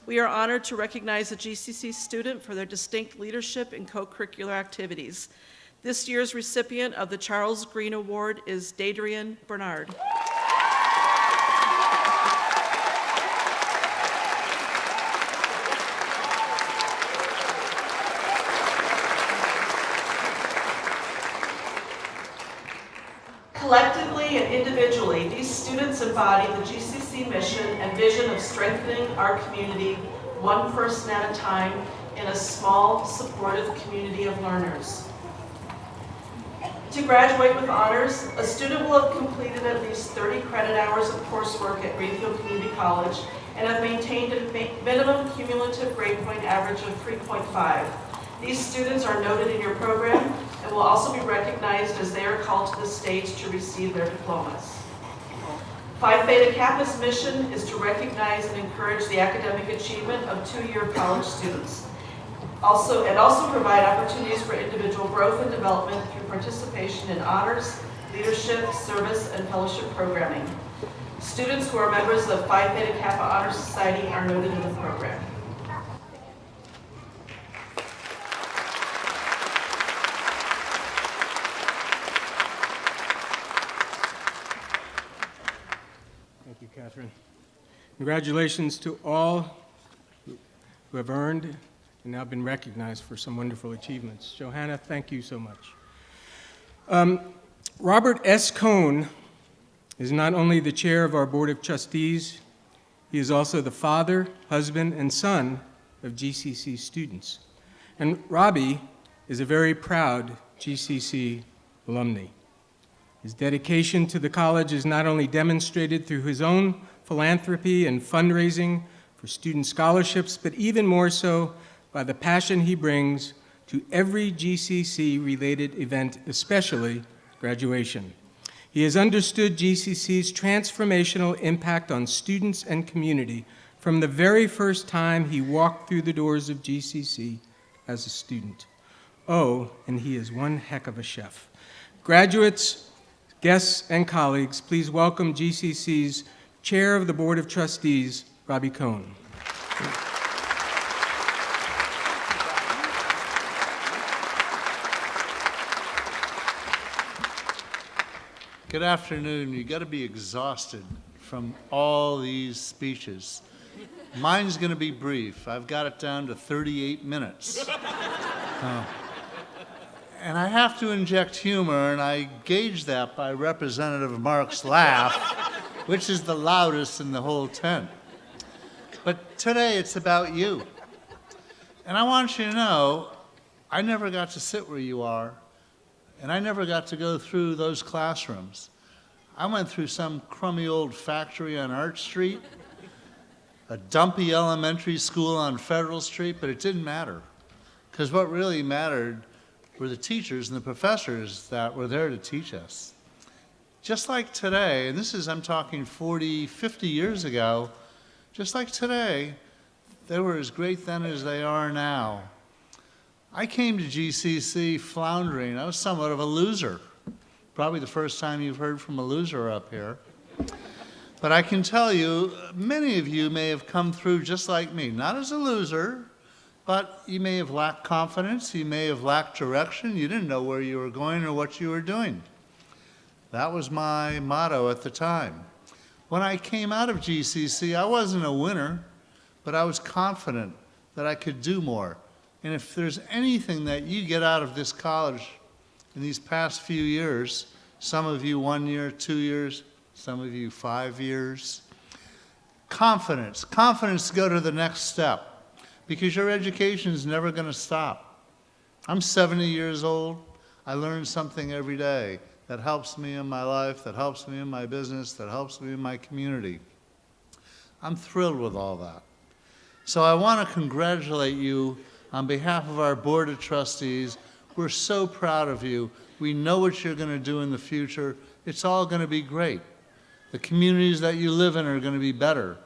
We are honored to recognize a GCC student for their distinct leadership in co-curricular activities. This year's recipient of the Charles Green Award is Dadrian Bernard. Collectively and individually, these students embody the GCC mission and vision of strengthening our community one person at a time in a small, supportive community of learners. To graduate with honors, a student will have completed at least 30 credit hours of coursework at Greenfield Community College and have maintained a minimum cumulative grade point average of 3.5. These students are noted in your program and will also be recognized as they are called to the stage to receive their diplomas. Phi Beta Kappa's mission is to recognize and encourage the academic achievement of two-year college students. Also provide opportunities for individual growth and development through participation in honors, leadership, service, and fellowship programming. Students who are members of Phi Beta Kappa Honor Society are noted in the program. Thank you, Catherine. Congratulations to all who have earned and now been recognized for some wonderful achievements. Johanna, thank you so much. Robert S. Cohn is not only the chair of our Board of Trustees, he is also the father, husband, and son of GCC students. And Robbie is a very proud GCC alumni. His dedication to the college is not only demonstrated through his own philanthropy and fundraising for student scholarships, but even more so by the passion he brings to every GCC-related event, especially graduation. He has understood GCC's transformational impact on students and community from the very first time he walked through the doors of GCC as a student. Oh, and he is one heck of a chef. Graduates, guests, and colleagues, please welcome GCC's Chair of the Board of Trustees, Robbie Cohn. Good afternoon. You got to be exhausted from all these speeches. Mine's going to be brief. I've got it down to 38 minutes. And I have to inject humor, and I gauge that by Representative Mark's laugh, which is the loudest in the whole tent. But today it's about you. And I want you to know, I never got to sit where you are, and I never got to go through those classrooms. I went through some crummy old factory on Arch Street, a dumpy elementary school on Federal Street, but it didn't matter. Because what really mattered were the teachers and the professors that were there to teach us. Just like today, and this is, I'm talking 40, 50 years ago, just like today, they were as great then as they are now. I came to GCC floundering. I was somewhat of a loser. Probably the first time you've heard from a loser up here. But I can tell you, many of you may have come through just like me, not as a loser, but you may have lacked confidence, you may have lacked direction, you didn't know where you were going or what you were doing. That was my motto at the time. When I came out of GCC, I wasn't a winner, but I was confident that I could do more. And if there's anything that you get out of this college in these past few years, some of you 1 year, 2 years, some of you 5 years, confidence to go to the next step, because your education is never going to stop. I'm 70 years old. I learn something every day that helps me in my life, that helps me in my business, that helps me in my community. I'm thrilled with all that. So I want to congratulate you on behalf of our Board of Trustees. We're so proud of you. We know what you're going to do in the future. It's all going to be great. The communities that you live in are going to be better.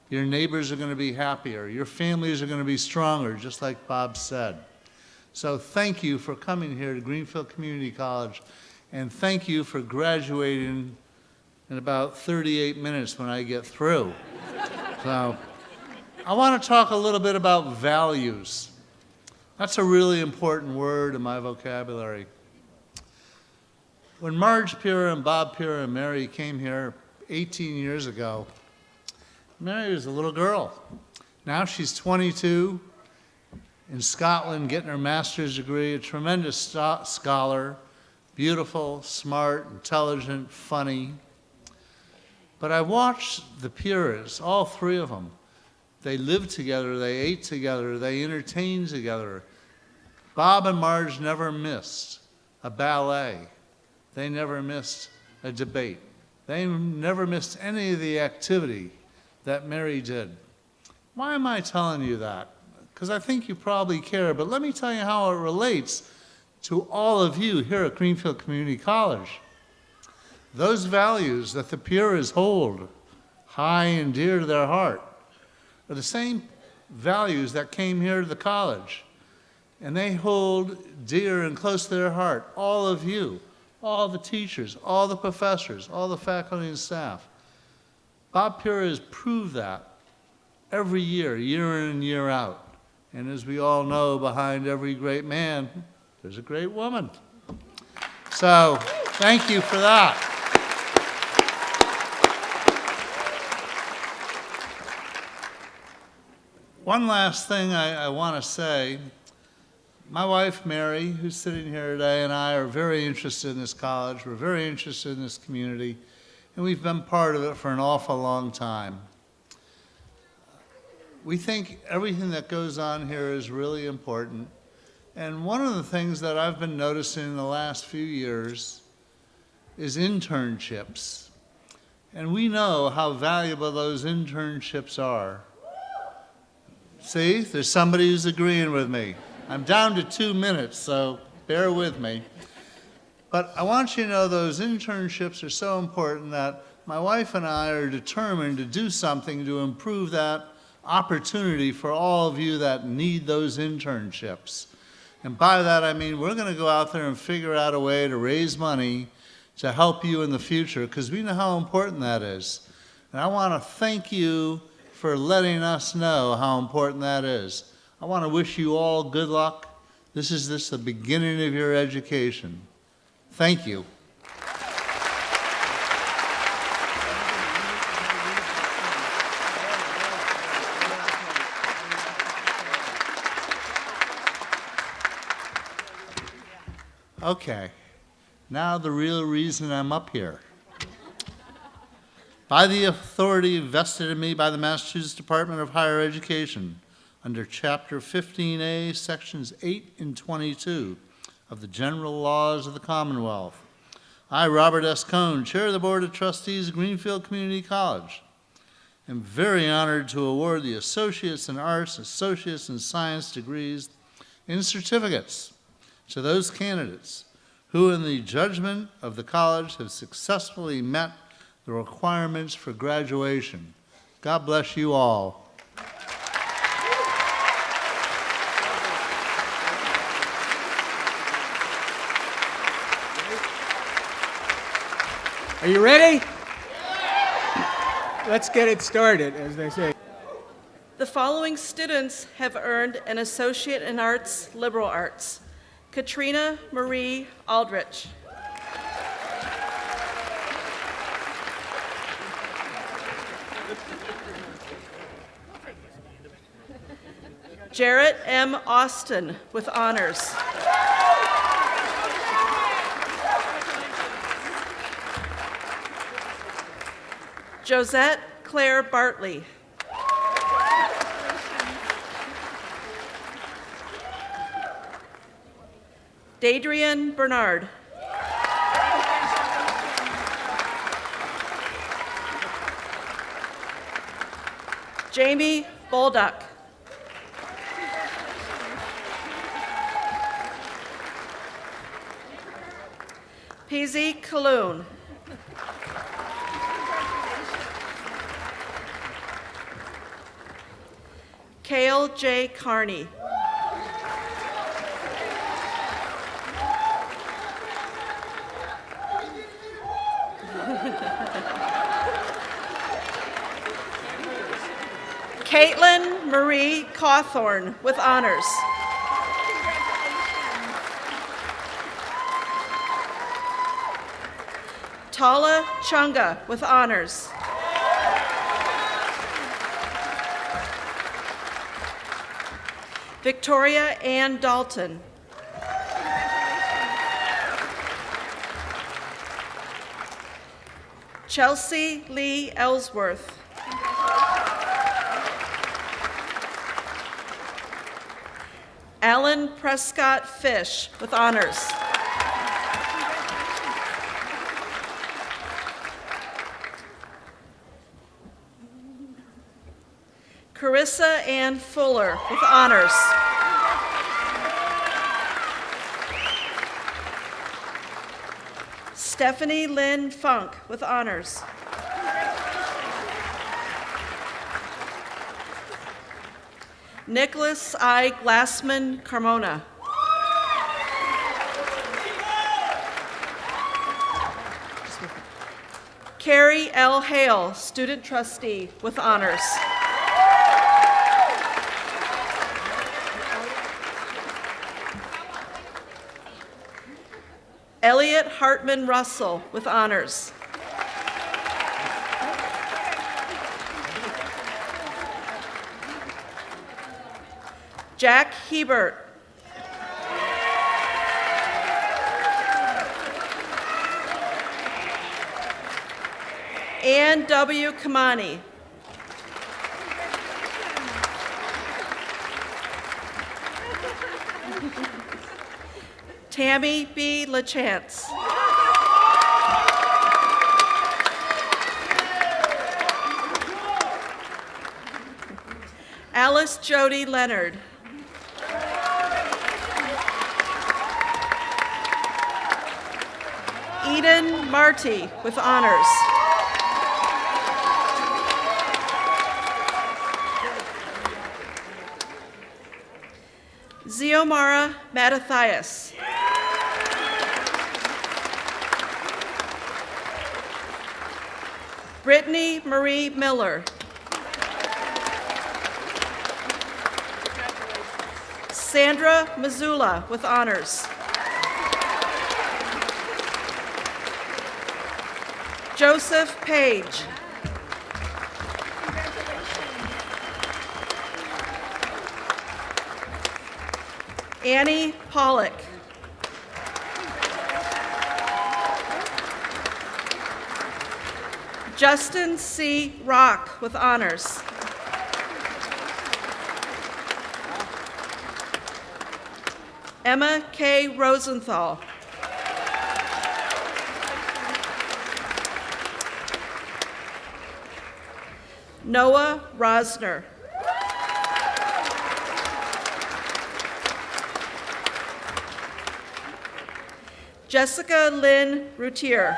Your neighbors are going to be happier. Your families are going to be stronger, just like Bob said. So thank you for coming here to Greenfield Community College, and thank you for graduating in about 38 minutes when I get through. So I want to talk a little bit about values. That's a really important word in my vocabulary. When Marge Pura and Bob Pura and Mary came here 18 years ago, Mary was a little girl. Now she's 22, in Scotland getting her master's degree, a tremendous scholar, beautiful, smart, intelligent, funny. But I watched the Puras, all three of them. They lived together, they ate together, they entertained together. Bob and Marge never missed a ballet. They never missed a debate. They never missed any of the activity that Mary did. Why am I telling you that? Because I think you probably care, but let me tell you how it relates to all of you here at Greenfield Community College. Those values that the Puras hold high and dear to their heart are the same values that came here to the college. And they hold dear and close to their heart all of you, all the teachers, all the professors, all the faculty and staff. Bob Pura has proved that every year, year in and year out. And as we all know, behind every great man, there's a great woman. So, thank you for that. One last thing I want to say. My wife, Mary, who's sitting here today, and I are very interested in this college. We're very interested in this community, and we've been part of it for an awful long time. We think everything that goes on here is really important. And one of the things that I've been noticing in the last few years is internships. And we know how valuable those internships are. See, there's somebody who's agreeing with me. I'm down to 2 minutes, so bear with me. But I want you to know those internships are so important that my wife and I are determined to do something to improve that opportunity for all of you that need those internships. And by that I mean we're going to go out there and figure out a way to raise money to help you in the future, because we know how important that is. And I want to thank you for letting us know how important that is. I want to wish you all good luck. This is just the beginning of your education. Thank you. Okay, now the real reason I'm up here. By the authority vested in me by the Massachusetts Department of Higher Education, under Chapter 15A, Sections 8 and 22 of the General Laws of the Commonwealth, I, Robert S. Cohn, Chair of the Board of Trustees of Greenfield Community College, am very honored to award the Associates in Arts, Associates in Science degrees and certificates to those candidates who, in the judgment of the college, have successfully met the requirements for graduation. God bless you all. Are you ready? Let's get it started, as they say. The following students have earned an Associate in Arts, Liberal Arts. Katrina Marie Aldrich. Jarrett M. Austin with honors. Josette Claire Bartley. Dadrian Bernard. Jamie Bolduck. Peasy Kaloon. Cale J. Carney. Caitlin Marie Cawthorn with honors. Tala Chunga with honors. Victoria Ann Dalton. Chelsea Lee Ellsworth. Alan Prescott Fish with honors. Carissa Ann Fuller with honors. Stephanie Lynn Funk with honors. Nicholas I. Glassman Carmona. Carrie L. Hale, student trustee with honors. Elliot Hartman Russell with honors. Jack Hebert. Ann W. Kamani. Tammy B. LaChance. Alice Jody Leonard. Eden Marty with honors. Xiomara Mattathias. Brittany Marie Miller. Sandra Mazula with honors. Joseph Page. Annie Pollock. Justin C. Rock with honors. Emma K. Rosenthal. Noah Rosner. Jessica Lynn Routier.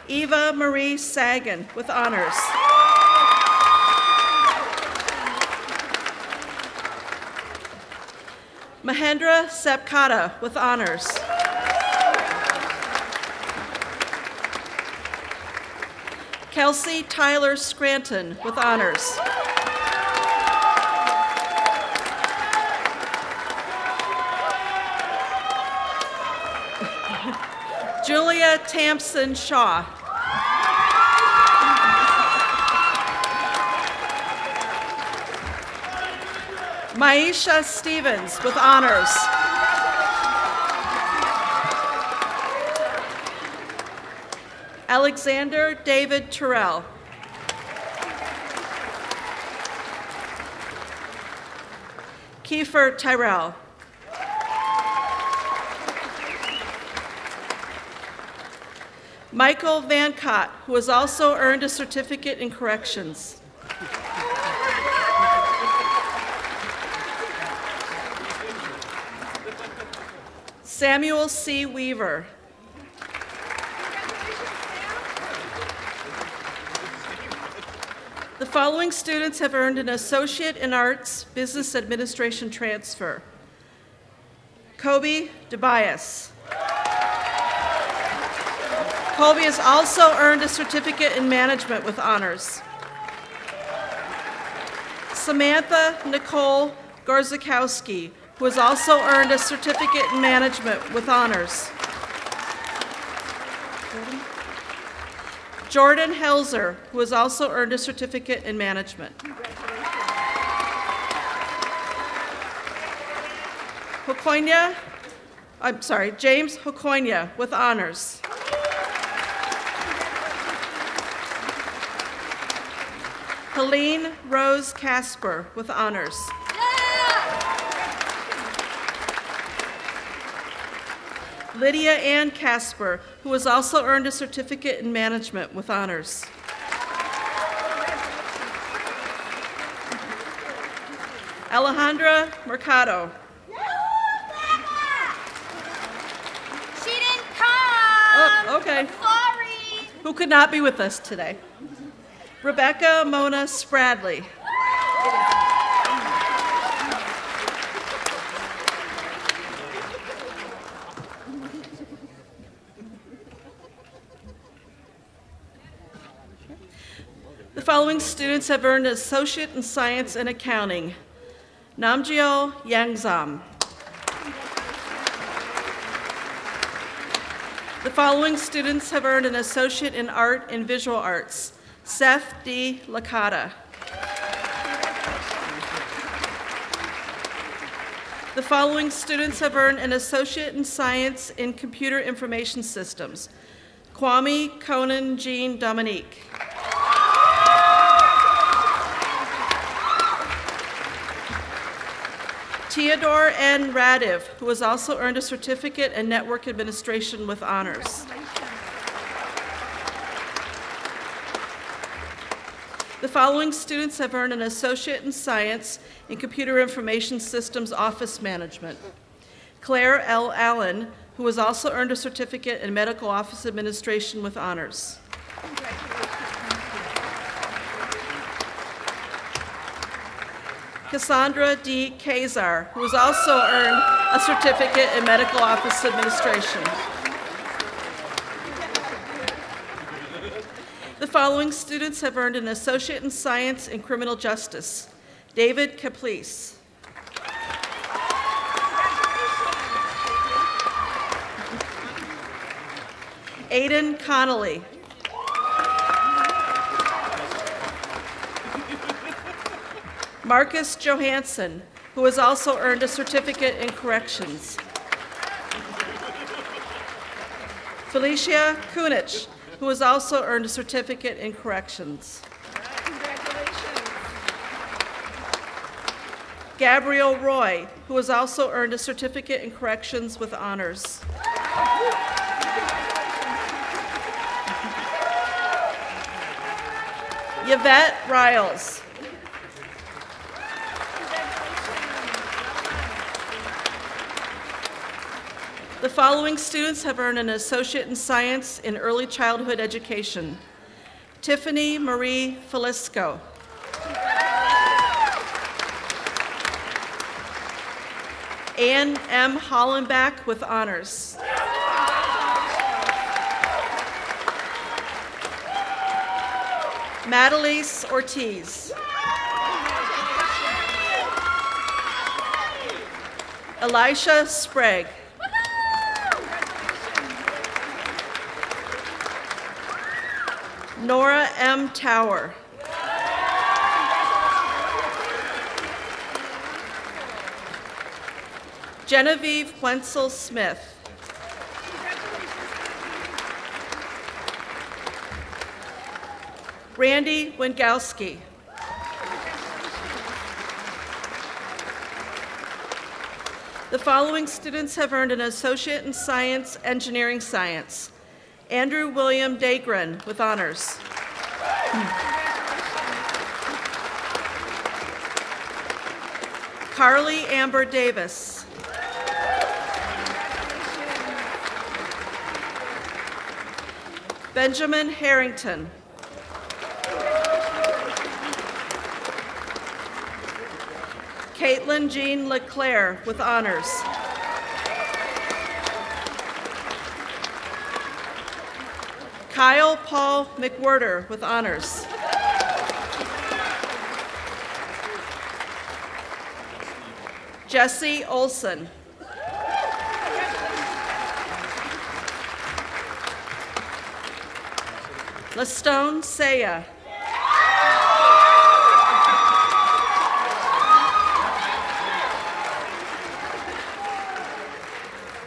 Eva Marie Sagan with honors. Mahendra Sepkata with honors. Kelsey Tyler Scranton with honors. Julia Tampson Shaw. Maisha Stevens with honors. Alexander David Terrell. Kiefer Tyrell. Michael Van Cott, who has also earned a certificate in corrections. Samuel C. Weaver. The following students have earned an Associate in Arts Business Administration transfer. Kobe DeBias. Colby has also earned a certificate in management with honors. Samantha Nicole Gorzakowski, who has also earned a certificate in management with honors. Jordan Helzer, who has also earned a certificate in management. James Hokonya with honors. Helene Rose Casper with honors. Lydia Ann Casper, who has also earned a certificate in management with honors. Alejandra Mercado. She didn't come. Oh, okay. Sorry. Who could not be with us today. Rebecca Mona Spradley. The following students have earned an Associate in Science and Accounting. Namgyo Yangzam. The following students have earned an Associate in Art and Visual Arts. Seth D. Licata. The following students have earned an Associate in Science in Computer Information Systems. Kwame Conan Jean Dominique. Theodore N. Radiv, who has also earned a certificate in Network Administration with honors. The following students have earned an Associate in Science in Computer Information Systems Office Management. Claire L. Allen, who has also earned a certificate in Medical Office Administration with honors. Cassandra D. Kazar, who has also earned a certificate in Medical Office Administration. The following students have earned an Associate in Science in Criminal Justice. David Caplice. Aidan Connolly. Marcus Johansson, who has also earned a certificate in corrections. Felicia Kunich, who has also earned a certificate in corrections. Gabrielle Roy, who has also earned a certificate in corrections with honors. Yvette Riles. The following students have earned an Associate in Science in Early Childhood Education. Tiffany Marie Felisco. Ann M. Hollenbach with honors. Madalise Ortiz. Elisha Sprague. Nora M. Tower. Genevieve Wenzel Smith. Randy Wingowski. The following students have earned an Associate in Science, Engineering Science. Andrew William Dagren with honors. Carly Amber Davis. Benjamin Harrington. Caitlin Jean LeClaire with honors. Kyle Paul McWhirter with honors. Jesse Olson. Lestone Saya.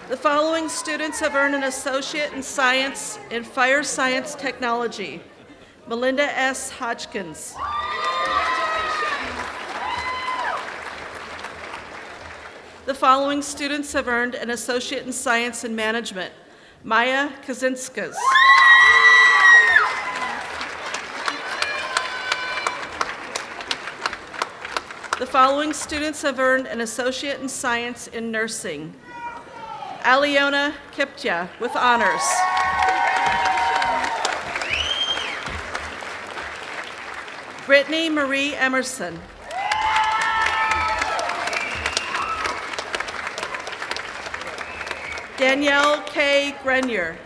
The following students have earned an associate in science in fire science technology. Melinda S. Hodgkins. The following students have earned an associate in science in management. Maya Kazinskas. The following students have earned an associate in science in nursing. Aliona Kiptya with honors. Brittany Marie Emerson. Danielle K. Grenier.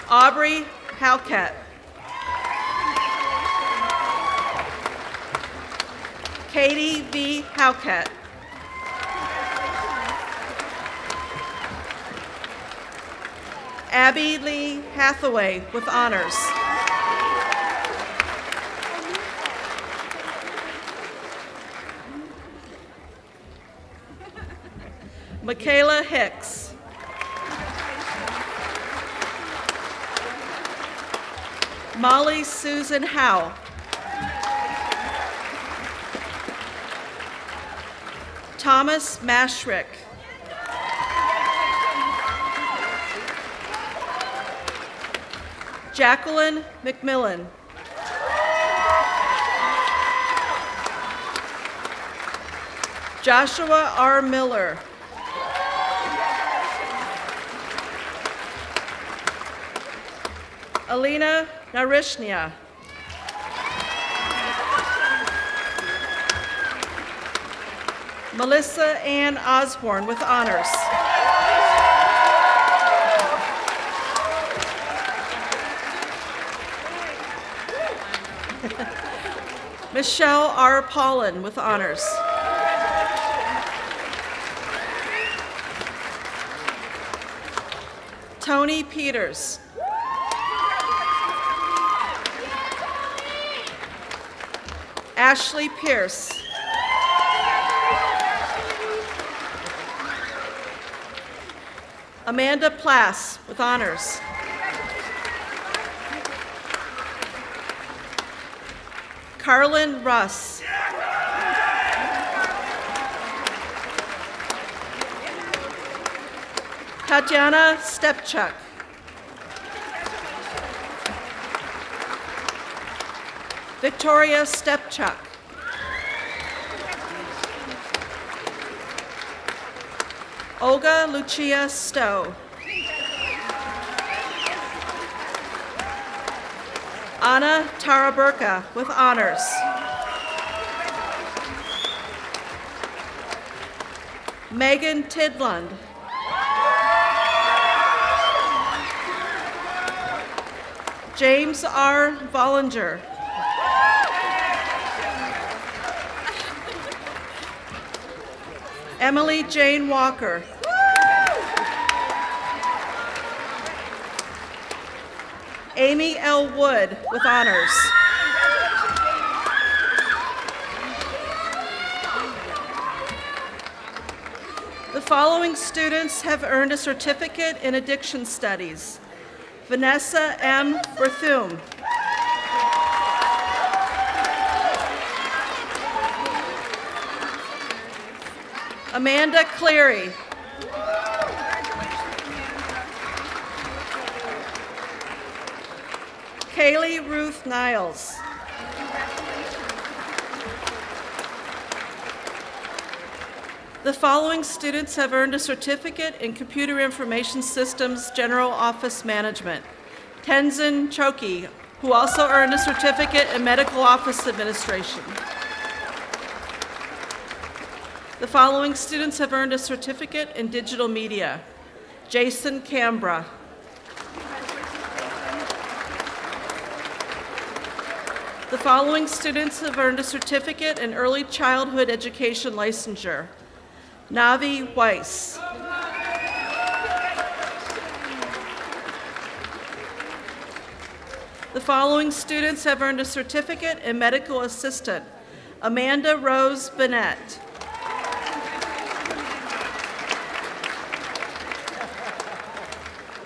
Aubrey Halcat. Katie V. Halcat. Abby Lee Hathaway with honors. Michaela Hicks. Molly Susan Howe. Thomas Mashrick. Jacqueline McMillan. Joshua R. Miller. Alina Narishnia. Melissa Ann Osborne with honors. Michelle R. Paulin with honors. Tony Peters. Ashley Pierce. Amanda Plass with honors. Carlin Russ. Tatiana Stepchuk. Victoria Stepchuk. Olga Lucia Stowe. Anna Taraburka with honors. Megan Tidlund. James R. Vollinger. Emily Jane Walker. Amy L. Wood with honors. The following students have earned a certificate in addiction studies. Vanessa M. Berthum. Amanda Cleary. Kaylee Ruth Niles. The following students have earned a certificate in Computer Information Systems General Office Management. Tenzin Choki, who also earned a certificate in Medical Office Administration. The following students have earned a certificate in digital media. Jason Cambra. The following students have earned a certificate in early childhood education licensure. Navi Weiss. The following students have earned a certificate in medical assistant. Amanda Rose Bennett.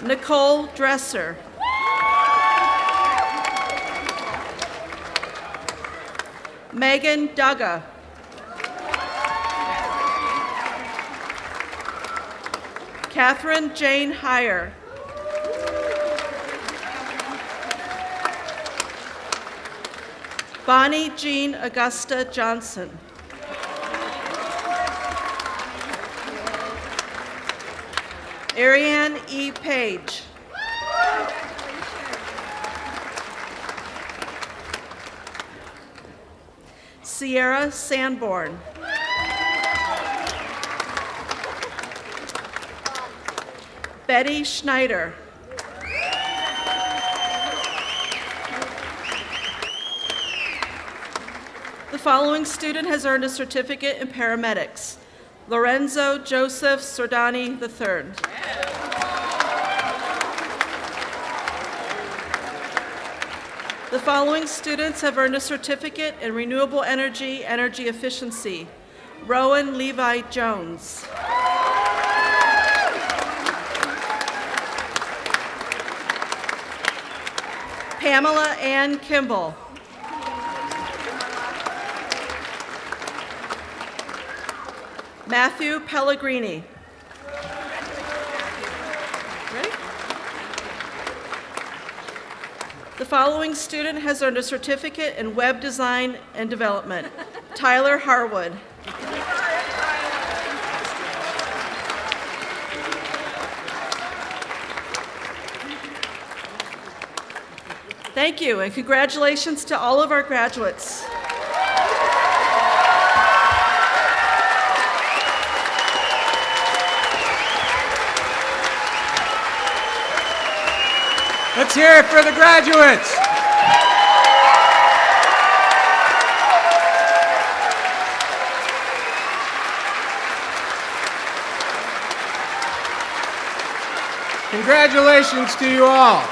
Nicole Dresser. Megan Dugga. Catherine Jane Heyer. Bonnie Jean Augusta Johnson. Ariane E. Page. Sierra Sanborn. Betty Schneider. The following student has earned a certificate in paramedics. Lorenzo Joseph Sordani III. The following students have earned a certificate in renewable energy efficiency. Rowan Levi Jones. Pamela Ann Kimball. Matthew Pellegrini. Ready? The following student has earned a certificate in web design and development. Tyler Harwood. Thank you, and congratulations to all of our graduates. Let's hear it for the graduates. Congratulations to you all.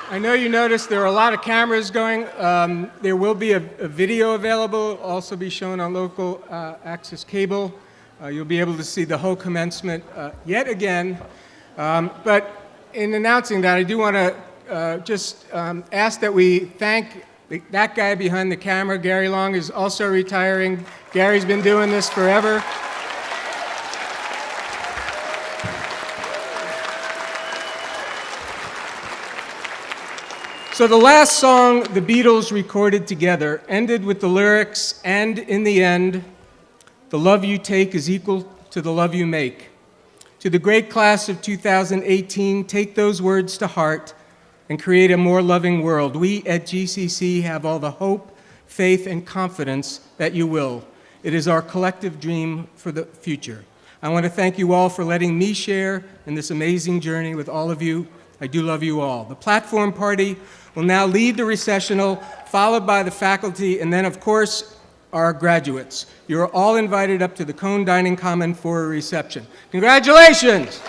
I know you noticed there are a lot of cameras going. There will be a video available, also be shown on local access cable. You'll be able to see the whole commencement yet again. But in announcing that, I do want to just ask that we thank that guy behind the camera. Gary Long is also retiring. Gary's been doing this forever. So the last song the Beatles recorded together ended with the lyrics, "And in the end, the love you take is equal to the love you make." To the great class of 2018, take those words to heart and create a more loving world. We at GCC have all the hope, faith, and confidence that you will. It is our collective dream for the future. I want to thank you all for letting me share in this amazing journey with all of you. I do love you all. The platform party will now lead the recessional, followed by the faculty, and then, of course, our graduates. You're all invited up to the Cone Dining Common for a reception. Congratulations!